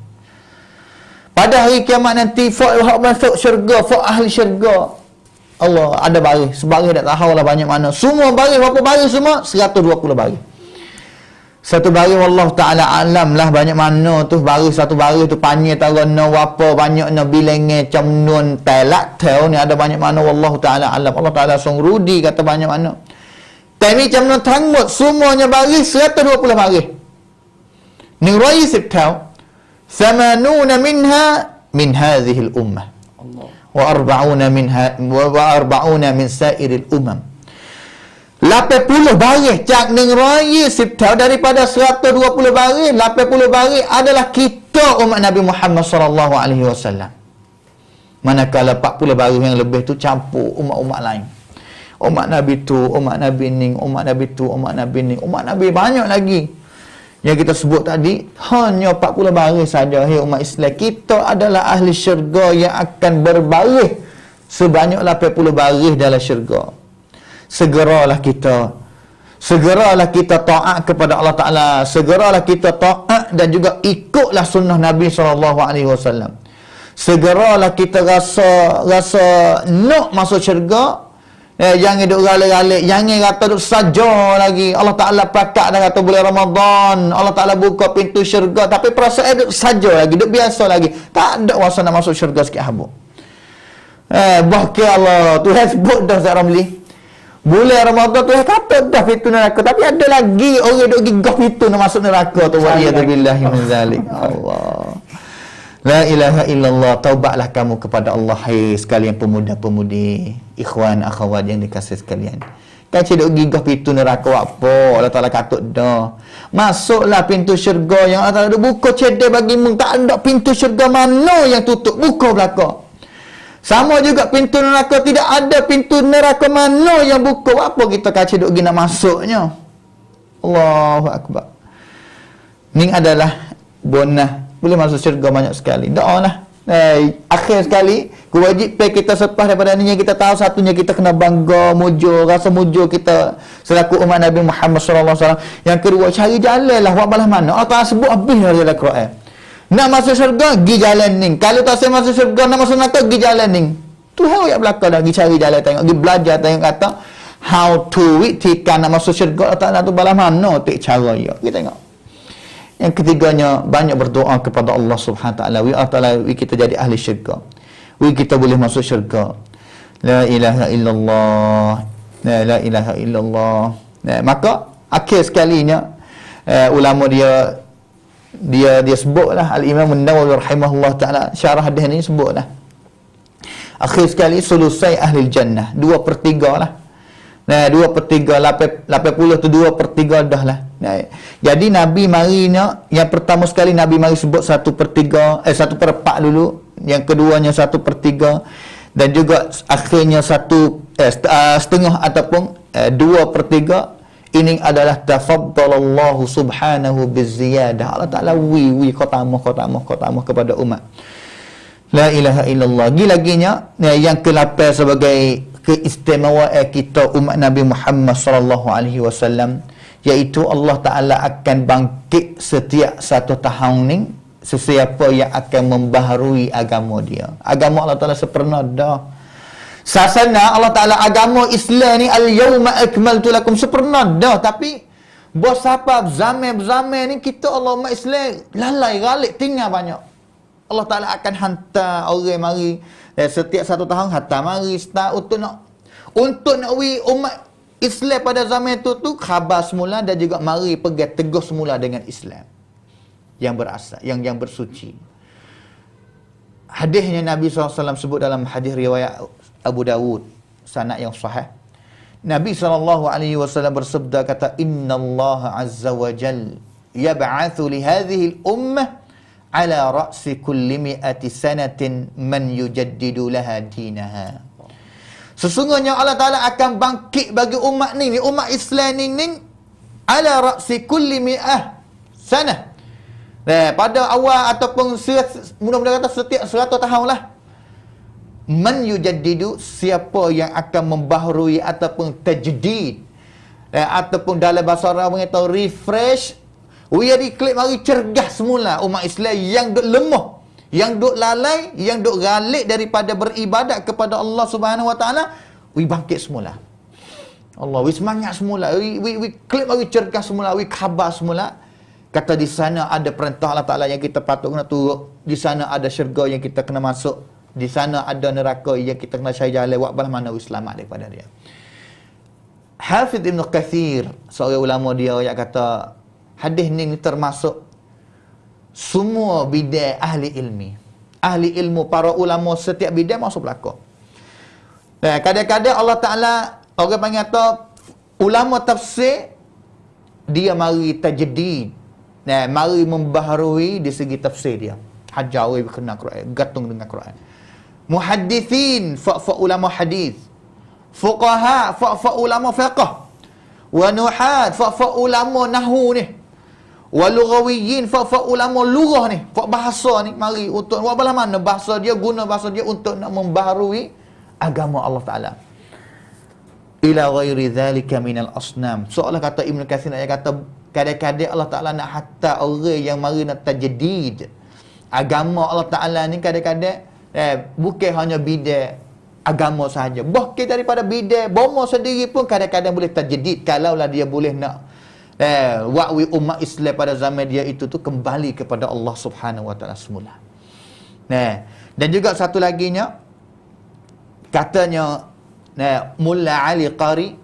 Pada hari kiamat nanti hak masuk syurga, hak ahli syurga, Allah ada baris, sebaris tak tahu lah banyak mana. Semua baris, berapa baris semua? 120 baris. Satu baris Allah Ta'ala alam lah banyak mana tu baris, satu baris tu panjang tarana apa banyaknya bilangnya macam nun telak tahu ni ada banyak mana wallahu Ta'ala alam. Allah Ta'ala song rudi kata banyak mana. Tapi macam mana tangmut semuanya baris 120 baris. Ni raisib tahu 80 minha min hadhihi al-ummah. Allah. Wa 40 minha wa 40 min sa'iril umam. 80 baris cak neng raya siptau daripada 120 baris, 80 baris adalah kita umat Nabi Muhammad sallallahu alaihi wasallam. Manakala 40 baris yang lebih tu campur umat-umat lain. Umat Nabi tu, umat Nabi ning, umat Nabi tu, umat Nabi ning, umat Nabi banyak lagi. Yang kita sebut tadi hanya 40 baris saja. Umat Islam kita adalah ahli syurga yang akan berbaris sebanyak 80 baris dalam syurga. Segeralah kita taat kepada Allah Ta'ala, segeralah kita taat dan juga ikutlah sunnah Nabi SAW. Segeralah kita rasa nak masuk syurga. Jangan duk galik-galik, jangan kata duk saja lagi. Allah Ta'ala pakat dah kata bulan Ramadan, Allah Ta'ala buka pintu syurga, tapi perasaan duk saja lagi, duk biasa lagi, tak ada rasa nak masuk syurga sikit habuk. Bahkan Allah Tuhan sebut dah Ustaz Ramli, bulan Ramadan tu kata dah pintu neraka, tapi ada lagi orang duk gigah pintu nak masuk neraka tu. Wa iyadzubillahi min zalik. Allah. La ilaha illallah. Taubatlah kamu kepada Allah, hai sekalian pemuda-pemudi, ikhwan akhwat yang dikasihi sekalian. Kan duk gigah pintu neraka apa? Allah Taala katut dah. Masuklah pintu syurga yang Allah Taala duk buka cedek bagimu. Tak ada pintu syurga mana yang tutup, buka belakang. Sama juga pintu neraka, tidak ada pintu neraka mana yang buka. Apa kita kaca duk gina masuknya? Allahu akbar. Ni adalah bonus boleh masuk syurga banyak sekali. Doa lah. Akhir sekali, kewajipan kita selepas daripada ni yang kita tahu, satunya kita kena bangga, mujur, rasa mujur kita selaku umat Nabi Muhammad SAW. Yang kedua, cari jalan lah, buat balas mana. Allah Ta'ala sebut habis dalam Quran. Nak masuk syurga, pergi jalan ni. Kalau tak saya masuk syurga, nak masuk neraka, pergi jalan ni. Tuhan yang belakang dah, pergi cari jalan, tengok, pergi belajar, tengok kata how to tikkan nak masuk syurga. Allah Ta'ala tu balas mana tik cara ya. Kita tengok. Yang ketiganya, banyak berdoa kepada Allah Subhanahu Wa Ta'ala. Allah Ta'ala, kita jadi ahli syurga. Kita boleh masuk syurga. La ilaha illallah. La ilaha illallah. Maka akhir sekalinya ulama dia sebutlah, Al-Imam An-Nawawi rahimahullah ta'ala syarah hadis ni sebutlah akhir sekali sulusai ahli jannah 2/3 lah. 2/3 80 tu 2/3 dah lah. Jadi Nabi marinya yang pertama sekali Nabi mari sebut 1/3 1/4 dulu, yang keduanya 1/3 dan juga akhirnya setengah ataupun 2/3. Ini adalah tafaddalallahu subhanahu biziyadah. Allah Ta'ala qatamuh kepada umat. La ilaha illallah. Lagi-laginya yang ke-8 sebagai keistimewaan kita umat Nabi Muhammad sallallahu alaihi wasallam, iaitu Allah Ta'ala akan bangkit setiap satu tahun ni sesiapa yang akan membaharui agama dia. Agama Allah Ta'ala sempurna dah. Sasana Allah Ta'ala agama Islam ni al-yawma akmaltu lakum sempurna dah. Tapi bos apa zaman ni kita Allah umat Islam lalai galik tinggal banyak. Allah Ta'ala akan hantar orang mari setiap satu tahun hantar mari start untuk nak umat Islam pada zaman tu khabar semula dan juga mari pergi teguh semula dengan Islam yang berasal, yang bersuci. Hadisnya Nabi SAW sebut dalam hadis riwayat Abu Dawud, sanad yang sahih. Nabi SAW bersabda kata, Inna Allah Azza wa Jal yab'athu li hadhihi al-ummah ala ra'si kulli mi'ati sanatin man yujaddidu laha dinaha. Sesungguhnya Allah Ta'ala akan bangkit bagi umat ni, umat Islam ni ala ra'si kulli mi'ah sanah. Pada awal ataupun mudah-mudahan kata setiap 100 tahun lah. Man yujaddidu, siapa yang akan membaharui ataupun tajdid, ataupun dalam bahasa Arab kita refresh, reclaim, mari cergas semula umat Islam yang duk lemah, yang duk lalai, yang duk galik daripada beribadat kepada Allah Subhanahu Wa Taala, bangkit semula. Allah, semangat semula, claim, cergas semula, khabar semula. Kata di sana ada perintah Allah Ta'ala yang kita patut kena turut. Di sana ada syurga yang kita kena masuk. Di sana ada neraka yang kita kena cari jalan. Buat belah mana selamat daripada dia. Hafidh Ibn Kathir, seorang ulama dia yang kata, hadis ni termasuk semua bidang ahli ilmi. Ahli ilmu, para ulama setiap bidang masuk belakang. Kadang-kadang Allah Ta'ala, orang panggil kata, ulama tafsir, dia mari tajdid. Mari membaharui di segi tafsir dia. Hajawi berkena Quran, gantung dengan Quran. Muhaddithin, fa ulama hadis. Fuqaha, fa ulama fiqh. Wa nuhat, fa ulama nahwu ni. Wa lughawiyin, fa ulama lughah ni. Fa bahasa ni, mari untuk buat belah mana bahasa dia, guna bahasa dia untuk nak membaharui agama Allah Ta'ala. Ila ghairi dhalika minal asnam. Soalah kata Ibn Kathir, dia kata kadang-kadang Allah Ta'ala nak hatta orang yang mari nak tajdid agama Allah Ta'ala ni, kadang-kadang bukan hanya bidang agama sahaja, bahkan daripada bidang bomo sendiri pun kadang-kadang boleh tajdid, kalaulah dia boleh nak wa'wi umat Islam pada zaman dia itu tu kembali kepada Allah Subhanahu Wa Ta'ala semula. Dan juga satu laginya, katanya Mulla Ali Qari,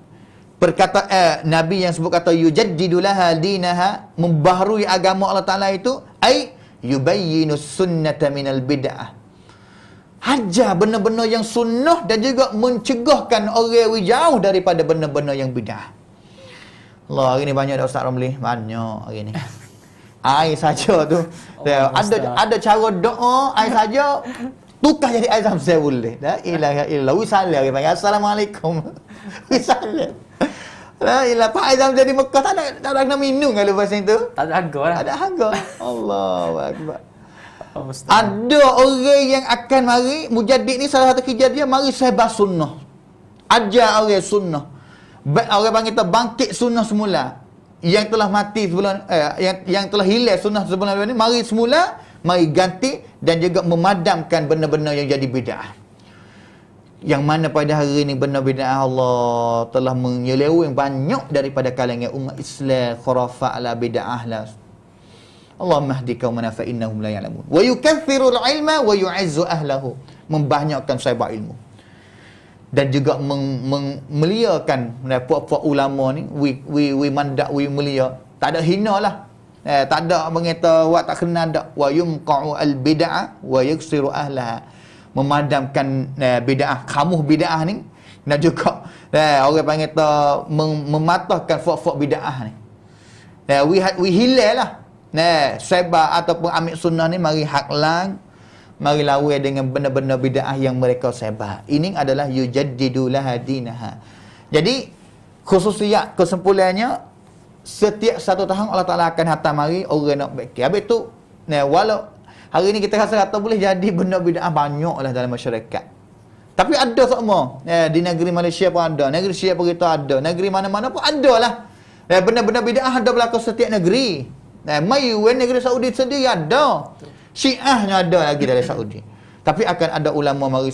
perkataan Nabi yang sebut kata yujaddidu laha dinaha, membaharui agama Allah Ta'ala itu, ay yubayyinu sunnata minal bid'ah, hajar benar-benar yang sunnah dan juga mencegahkan orang jauh daripada benar-benar yang bid'ah. Allah, hari ni banyak dah Ustaz Ramli, banyak hari ni. Air saja tu. Ada cara doa, air saja tukar jadi air Zam-Zam boleh. La ilaha illallah. Wisalah orang panggil assalamualaikum. Wisalah. La ilah, Pak Aizam jadi Mekah tak ada kena minum kalau lepas itu. Tak ada harga lah. Tak ada harga. Allahu akbar. Ada orang yang akan mari mujaddid ni, salah satu kerja dia mari sebar sunnah. Ajar orang sunnah. Orang panggil kita bangkit sunnah semula. Yang telah mati sebelum yang telah hilang sunnah sebelum ni, mari semula, mari ganti dan juga memadamkan benda-benda yang jadi bid'ah. Yang mana pada hari ini benda bid'ah Allah telah menyeleweng banyak daripada kalangan umat Islam, khurafat lah, bid'ah lah. Allahumma hdi qaumana fa innahum la ya'lamun. Wa yukaththiru al-ilma wa yu'izzu ahlahu. Membanyakkan sahabat ilmu. Dan juga meliakan puak-puak ulama ni, we mandak, we melia. Tak ada hina lah. Tak ada mengata wak tak kena dak. Wa yumqa'u al-bid'ah wa yaksiru ahlaha. Memadamkan bid'ah, kamuh bid'ah ni, dan juga orang panggil mematahkan fok-fok bid'ah ni. We hilal lah. Sebab ataupun ambil sunnah ni, mari haklang, mari lawan dengan benda-benda bid'ah yang mereka sebab. Ini adalah yujaddidu laha dinaha. Jadi khususiat kesimpulannya setiap satu tahun Allah Taala akan hantar mari orang nak baiki. Habis tu walau hari ni kita rasa kata boleh jadi benda bid'ah banyaklah dalam masyarakat. Tapi ada semua. Di negeri Malaysia pun ada, negeri Syiah pun kita ada, negeri mana-mana pun ada lah. Benda-benda bid'ah ada berlaku setiap negeri. Mai negeri Saudi sendiri ada. Syiahnya ada lagi dari Saudi. Tapi akan ada ulama mari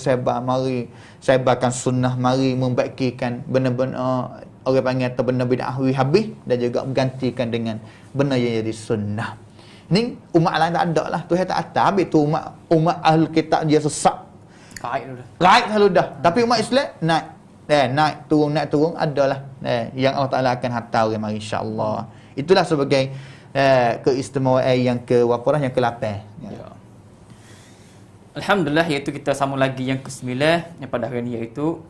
sebarkan sunnah, mari membaikikan benda-benda orang panggil atau benda bid'ah habis dan juga menggantikan dengan benda yang jadi sunnah. Ni umat lain tak ada lah. Tuhan tak atas. Habis tu umat ahli kitab dia sesak. Right selalu dah. Tapi umat Islam naik turun adalah yang Allah Taala akan hantar orang mari insya-Allah. Itulah sebagai keistimewaan yang ke-8 yang ke-8. Ya. Alhamdulillah, iaitu kita sambung lagi yang ke-9 yang pada hari ini, iaitu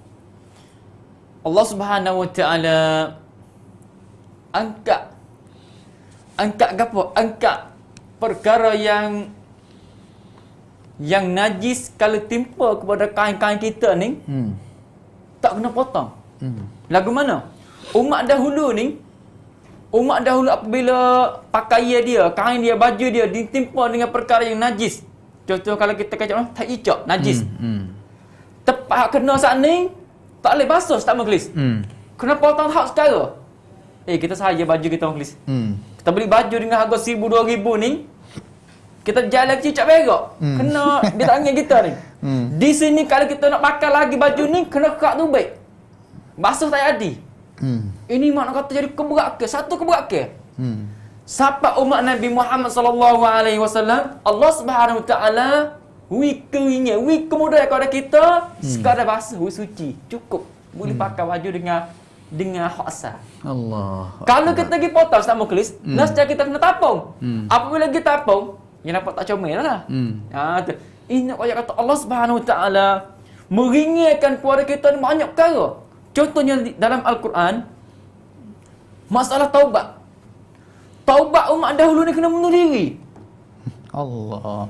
Allah Subhanahu Wa Taala angkat perkara yang najis kalau timpa kepada kain-kain kita ni tak kena potong. Lagu mana? Umat dahulu apabila pakaian dia, kain dia, baju dia ditimpa dengan perkara yang najis. Contoh kalau kita kacau tak icok najis. Tepat kena saat ni tak boleh basuh tak majlis. Kena potong hak secara. Kita sahaja baju kita majlis. Kita beli baju dengan harga 1,000-2,000 ni, kita jalan cicak berak. Kena di tangan kita ni. Di sini kalau kita nak pakai lagi baju ni, kena kak tu baik. Basuh tak jadi. Ini makna kata jadi keberat ke? Satu keberat ke? Siapa umat Nabi Muhammad sallallahu alaihi wasallam, Allah Subhanahu Wa Taala kemudian kepada kita sekadar basuh suci cukup. Boleh pakai baju dengan hak asal. Allah. Kalau kita pergi potong sama kelis, nascaya kita kena tapung. Apabila kita tapung, yang nampak tak comel lah. Ini ayat kata Allah Subhanahu Wa Taala meringankan kepada kita ni banyak perkara. Contohnya dalam Al-Quran, masalah taubat. Taubat umat dahulu ni kena bunuh diri. Allah.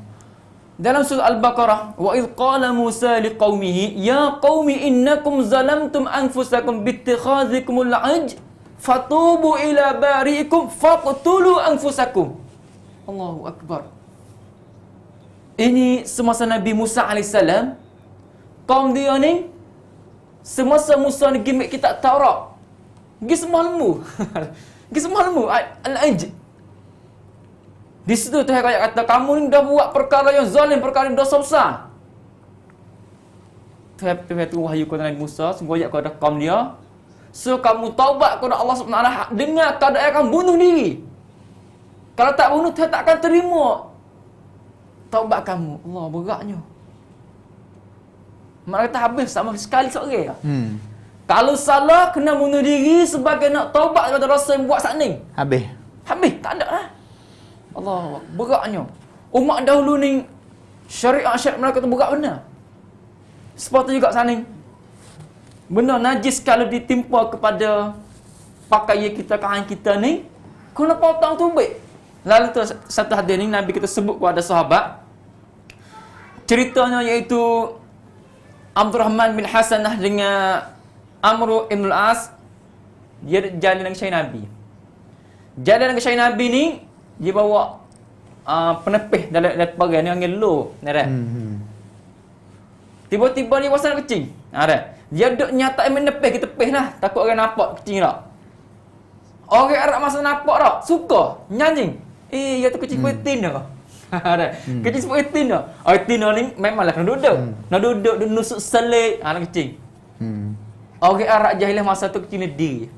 Dalam surah Al-Baqarah, wa idh qala Musa liqaumihi ya qaumi innakum zalamtum anfusakum bittikhadzikumul ajj fatubu ila bari'ikum faqtulu anfusakum. Allahu akbar. Ini semasa Nabi Musa alaihissalam, kaum dia ni semasa Musa ni gimik kitab Taurat. Gi semua ilmu. Al-ajj. Di situ Tuhan kata, kamu ni dah buat perkara yang zalim, perkara yang dosa besar. Tuhan tu wahyu kepada Nabi Musa, sungguh ayat kepada kaum dia. So kamu taubat kepada Allah SWT dengan keadaan kamu bunuh diri. Kalau tak bunuh, Tuhan tak akan terima taubat kamu. Allah, beratnya. Mak kata habis sama sekali seorang. Kalau salah, kena bunuh diri sebagai nak taubat daripada rasa yang buat saat ni. Habis, tak ada lah. Allah, beratnya. Umat dahulu ni syariat mereka tu berat benar. Seperti juga sana ni. Benda najis kalau ditimpa kepada pakaian kita, kain kita ni, kena potong tu baik. Lalu tu satu hadis ni Nabi kita sebut kepada sahabat. Ceritanya iaitu Abdurrahman bin Hasanah dengan Amr ibn al-As, dia jalan dengan Syekh Nabi. Jalan dengan Syekh Nabi ni, dia bawa penepih dalam perang ni panggil low. Tiba-tiba dia rasa nak kecing. Dia duk nyata menepih, kita pih lah. Takut orang nampak kecing tak. Orang Arab masa nampak tak, suka nyanyi. Ya tu kecing seperti tina. Kecing seperti tina. Tina ni memanglah kena duduk. Nak duduk, nusuk selik, nak kecing. Orang Arab jahiliah masa tu kecing diri.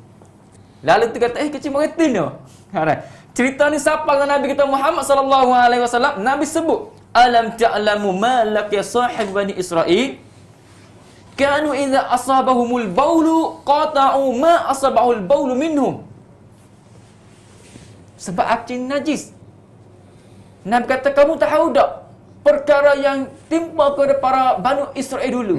Lalu tu kata, kecing seperti tina. Cerita ni siapa dengan Nabi kita Muhammad sallallahu alaihi wasallam? Nabi sebut, alam ta'lamu ma laqiya sahib bani Israil kanu idza asabahumul baulu qata'u ma asabahul baulu minhum. Sebab akcing najis. Nabi kata, kamu tahu tak perkara yang timpa kepada para Banu Israel dulu?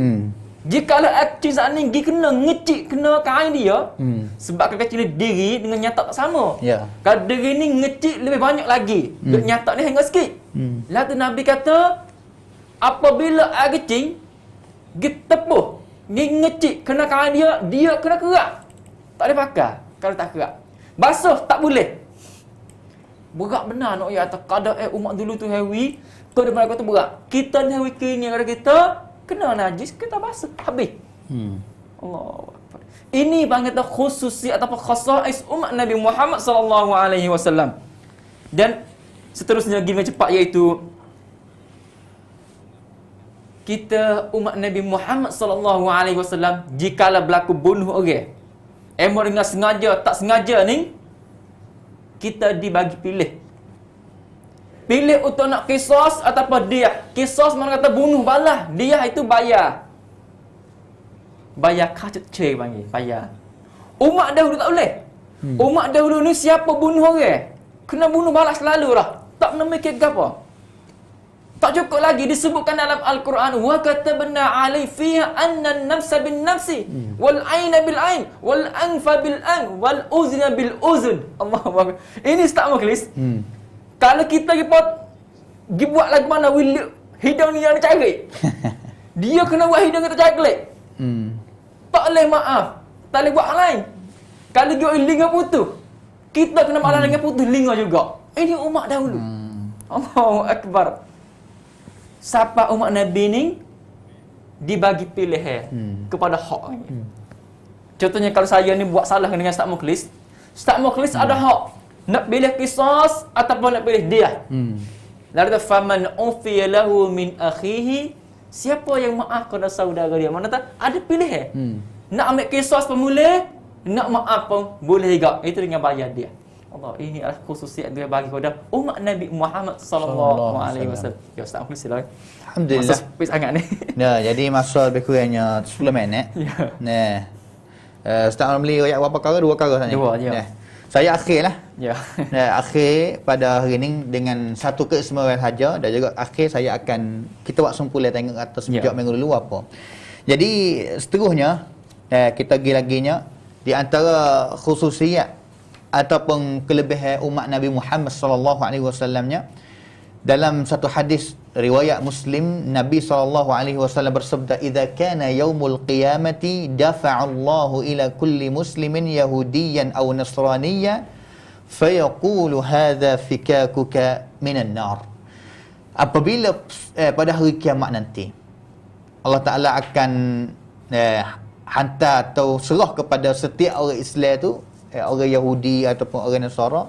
Jikalau akcing saat ni kena ngecik, kena kain dia, sebab kecil diri dengan nyatak tak sama. Kalau diri ni ngecik lebih banyak lagi, nyatak ni hingga sikit. Lalu Nabi kata, apabila kecing, tepuh, ngecik, kena kain dia kena kerak. Tak boleh pakai kalau tak kerak. Basuh tak boleh. Berat benar nak ya atas kadar umat dulu tu hewi, kau depan kau tu berat. Kita ni hewi kini kalau kita kena najis, kita basuh habis. Allahu akbar. Ini panggil khususi ataupun khasais umat Nabi Muhammad sallallahu alaihi wasallam. Dan seterusnya gimana cepat iaitu kita umat Nabi Muhammad sallallahu alaihi wasallam jikalau berlaku bunuh orang, emo dengan sengaja tak sengaja ni, kita dibagi pilih. Pilih untuk nak qisas ataupun dia. Qisas mana kata bunuh balas, dia itu bayar. Bayar kacut cek panggil, bayar. Umat dahulu tak boleh. Umat dahulu ni siapa bunuh orang, kena bunuh balas selalu lah. Tak pernah mikir apa. Tak cukup lagi disebutkan dalam Al-Quran, wa katabna alai fiha anna an-nafsa bin-nafsi wal 'aina bil-'ain wal anfa bil-an wal uzna bil-uzn. Allahu akbar. Ini start maklis. Kalau kita pergi buat lagu mana hidung ni yang cari. Dia kena buat hidung kita cari. Tak boleh maaf. Tak boleh buat hal lain. Kalau dia linga putus, kita kena malah dengan putus linga juga. Ini umat dahulu. Allahu akbar. Siapa umat Nabi ni dibagi pilihan kepada hak. Contohnya kalau saya ni buat salah dengan Ustaz Mukhlis ada hak nak pilih qisas ataupun nak pilih dia. Lalu faman ufiya lahu min akhihi, siapa yang maaf kepada saudara dia, mana tak ada pilihan. Nak ambil qisas pun boleh, nak maaf pun boleh juga. Itu dengan bayar dia. Allah, ini adalah khususiat dia bagi kepada umat Nabi Muhammad sallallahu alaihi wasallam. Ya Ustaz, silakan. Alhamdulillah. Masa sempit sangat ni. Ya, jadi masa lebih kurangnya 10 minit. Ya. Nah. Ustaz beli ayat berapa perkara? 2 perkara saja. 2, ya. Nah. Saya akhirlah. Ya. Nah, akhir pada hari ini dengan satu keistimewaan saja, dan juga akhir saya akan kita buat sempurna tengok atas sejak minggu dulu apa. Jadi seterusnya kita lagi-laginya di antara khususiat ataupun kelebihan umat Nabi Muhammad sallallahu alaihi wasallamnya, dalam satu hadis riwayat Muslim, Nabi sallallahu alaihi wasallam bersabda, "Idza kana yaumul qiyamati dafa'a Allahu ila kulli muslimin yahudiyyan aw nasraniyyan fayaqulu hadza fikakuka minan nar." Apabila pada hari kiamat nanti, Allah Taala akan hantar atau serah kepada setiap orang Islam tu, orang Yahudi ataupun orang Nasara,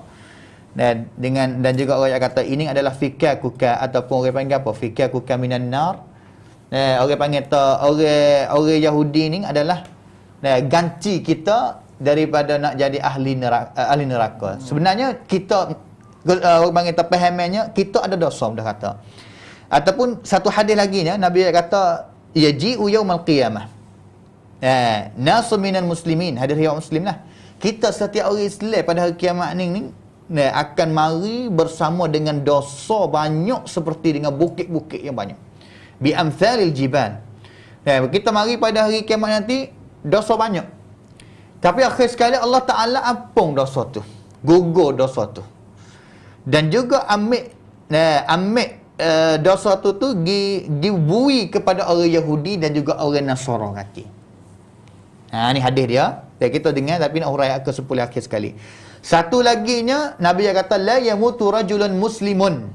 dan juga orang yang kata ini adalah fikakuka, ataupun orang panggil apa, fikakuka minan nar. Orang panggil orang Yahudi ni adalah ganti kita daripada nak jadi ahli neraka. Sebenarnya kita orang panggil terpahamannya kita ada dosa dah kata. Ataupun satu hadis lagi nya Nabi kata yaji'u yaumal qiyamah nasu minal muslimin, hadis riwayat Muslim lah. Kita setiap orang Islam pada hari kiamat ni akan mari bersama dengan dosa banyak seperti dengan bukit-bukit yang banyak. Bi amsalil jibal. Kita mari pada hari kiamat nanti dosa banyak. Tapi akhir sekali Allah Taala ampun dosa tu. Gugur dosa tu. Dan juga ambil dosa tu dibui kepada orang Yahudi dan juga orang Nasara kata. Ni hadis dia. Kita dengar tapi nak huraikan ke 10 akhir sekali. Satu laginya Nabi yang kata la yamutu rajulun muslimun,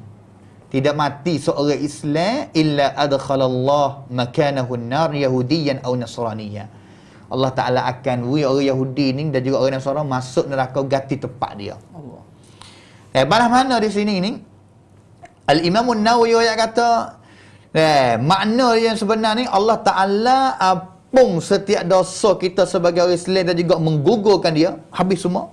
tidak mati seorang Islam illa adkhalallah makanahu an-nar yahudiyan aw nasraniyya. Allah Taala akan beri orang Yahudi ni dan juga orang Nasara masuk neraka ganti tempat dia. Allah. Balas mana di sini ni? Al-Imam An-Nawawi yang kata makna yang sebenar ni Allah Taala setiap dosa kita sebagai orang Islam dan juga menggugurkan dia habis semua.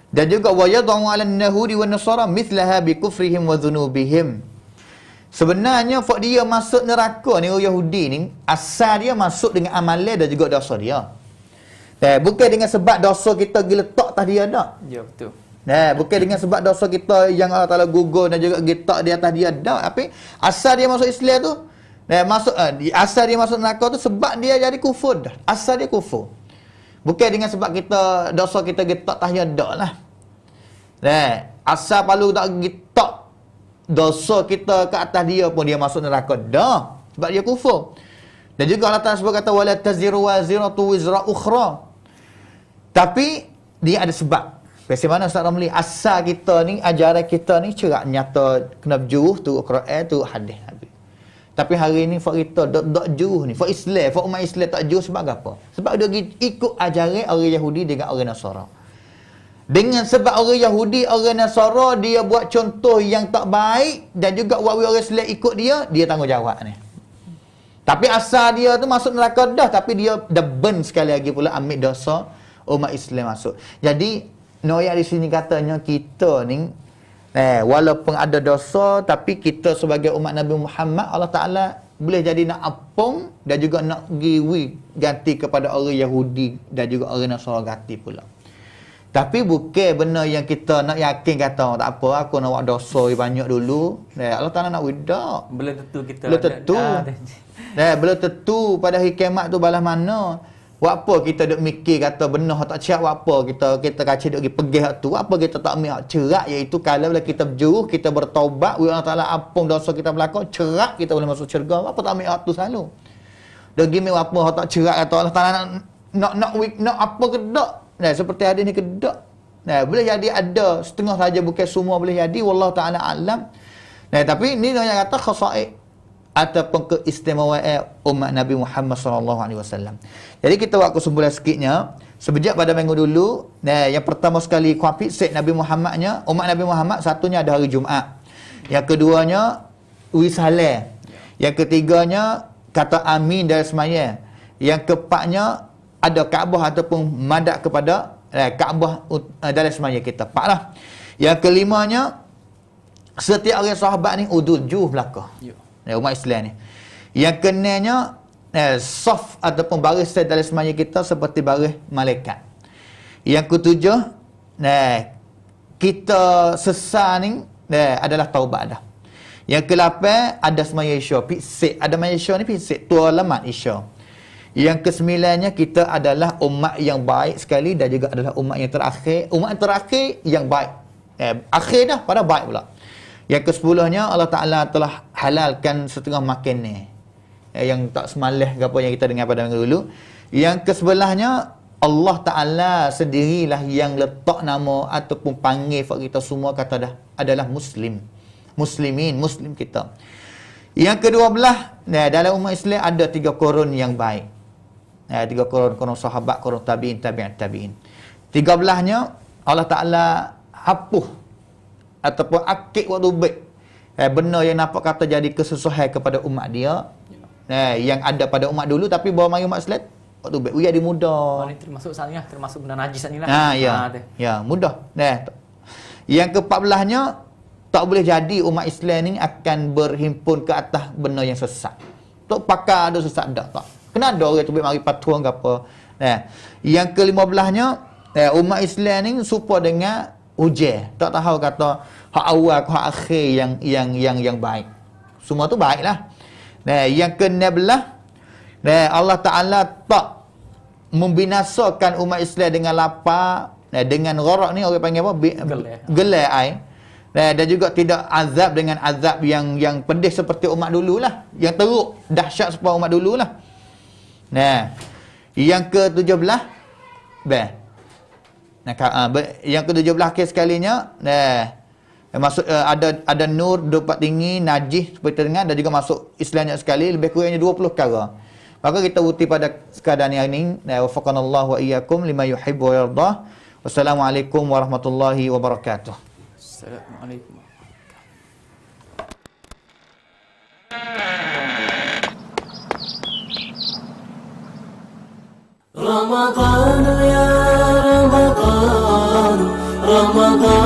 Dan juga wa yad'u 'alan nahudi wan nasara mithlaha bi kufrihim wa dhunubihim. Sebenarnya fak dia masuk neraka ni orang Yahudi ni, asal dia masuk dengan amalan dan juga dosa dia. Bukan dengan sebab dosa kita diletak atas dia dak. Ya betul. Bukan dengan sebab dosa kita yang Allah Taala gugur dan juga letak di atas dia dak. Tapi asal dia masuk Islam tu, asal dia masuk neraka tu sebab dia jadi kufur dah. Asal dia kufur. Bukan dengan sebab kita dosa kita getak tahya dak lah. Asal palu tak getak dosa kita ke atas dia pun dia masuk neraka dah. Sebab dia kufur. Dan juga Allah Taala sebut kata wala taziru waziratu wizra ukhra. Tapi dia ada sebab. Bagaimana Ustaz Ramli? Asal kita ni, ajaran kita ni cerak nyata kena berjuruh tu Quran tu hadis. Tapi hari ni fak kita dok juruh ni, fak Islam, fak umat Islam tak juruh sebab apa? Sebab dia ikut ajaran orang Yahudi dengan orang Nasara. Dengan sebab orang Yahudi, orang Nasara dia buat contoh yang tak baik dan juga orang Islam ikut dia tanggungjawab ni. Tapi asal dia tu masuk neraka dah, tapi dia dah burn sekali lagi pula ambil dosa umat Islam masuk. Jadi Noyak di sini katanya kita ni walaupun ada dosa tapi kita sebagai umat Nabi Muhammad, Allah Ta'ala boleh jadi nak apung dan juga nak ganti kepada orang Yahudi dan juga orang Nasara ganti pula. Tapi bukan benda yang kita nak yakin kata tak apa aku nak buat dosa banyak dulu. Allah Ta'ala nak widak. Belum tentu kita. Belum tentu. Belum tentu pada hari kiamat tu balas mana. Buat apa kita duk mikir kata benar tak cerak, buat apa kita kacau duk pergi hak tu, apa kita tak ambil hak cerak, iaitu kalau bila kita berjuruh, kita bertaubat, Allah Ta'ala ampun dosa kita berlaku, cerak kita boleh masuk syurga. Apa tak ambil hak tu selalu? Dah gimik apa hak tak cerak kata Allah Ta'ala nak apa kedak. Seperti hadis ni kedak. Boleh jadi ada setengah saja, bukan semua boleh jadi, wallahu ta'ala alam. Tapi ni yang kata khasaid ataupun keistimewaan umat Nabi Muhammad SAW. Jadi kita buat kesimpulan sikitnya. Sejak pada minggu dulu, yang pertama sekali kuapit set Nabi Muhammadnya, umat Nabi Muhammad, satunya ada hari Jumaat. Yang keduanya wisalah. Yang ketiganya kata amin dari semaya. Yang keempatnya ada Kaabah ataupun madak kepada Kaabah dalam semaya kita. Empatlah. Yang kelimanya setiap orang sahabat ni udul juh belaka. Umat Islam ni. Yang kenanya saf ataupun baris dalam semaya kita seperti baris malaikat. Yang ketujuh, kita sesat ni adalah taubat dah. Yang ke-8 ada semaya Isya, pisik. Ada semaya Isya ni pisik, tua lamat Isya. Yang ke-9nya kita adalah umat yang baik sekali dan juga adalah umat yang terakhir. Umat terakhir yang baik. Akhir dah pada baik pula. Yang ke-10nya Allah Ta'ala telah halalkan setengah makan ni. Yang tak semalih ke apa yang kita dengar pada minggu dulu. Yang ke-11nya Allah Ta'ala sendirilah yang letak nama ataupun panggil kita semua kata dah adalah Muslim. Muslimin, Muslim kita. Yang ke-12, dalam umat Islam ada 3 kurun yang baik. 3 kurun sahabat, kurun tabi'in, tabi'in. 13nya Allah Ta'ala hapus ataupun akid waktu baik benda yang nampak kata jadi kesusahan kepada umat dia yang ada pada umat dulu tapi bawa mari umat Islam waktu baik uya di mudah. Ini termasuk salahnya, termasuk benda najis ni lah. Ya, mudah. Yang ke-14nya tak boleh jadi umat Islam ni akan berhimpun ke atas benda yang sesat. Tak pakar ada sesat dak tak. Kena ada orang tu mari patuang ke apa. Yang ke-15nya umat Islam ni serupa dengan ujian. Tak tahu kata hak awal ke hak akhir yang baik. Semua tu baiklah. Yang ke-16 Allah Ta'ala tak membinasakan umat Islam dengan lapar, dengan gharak ni orang panggil apa? Gelai air. Dan juga tidak azab dengan azab yang pedih seperti umat dululah. Yang teruk dahsyat seperti umat dululah. Yang ke-17 yang ke-17 akhir sekalinya masuk ada nur dapat tinggi najis seperti dengar dan juga masuk Islamnya sekali lebih kurangnya 20 perkara. Maka kita uti pada sekadar ini wafaqanallahu wa iyyakum lima yuhibbu wa yardah. Wassalamualaikum warahmatullahi wabarakatuh. Assalamualaikum. Ramadan ya Ramadan, Ramadan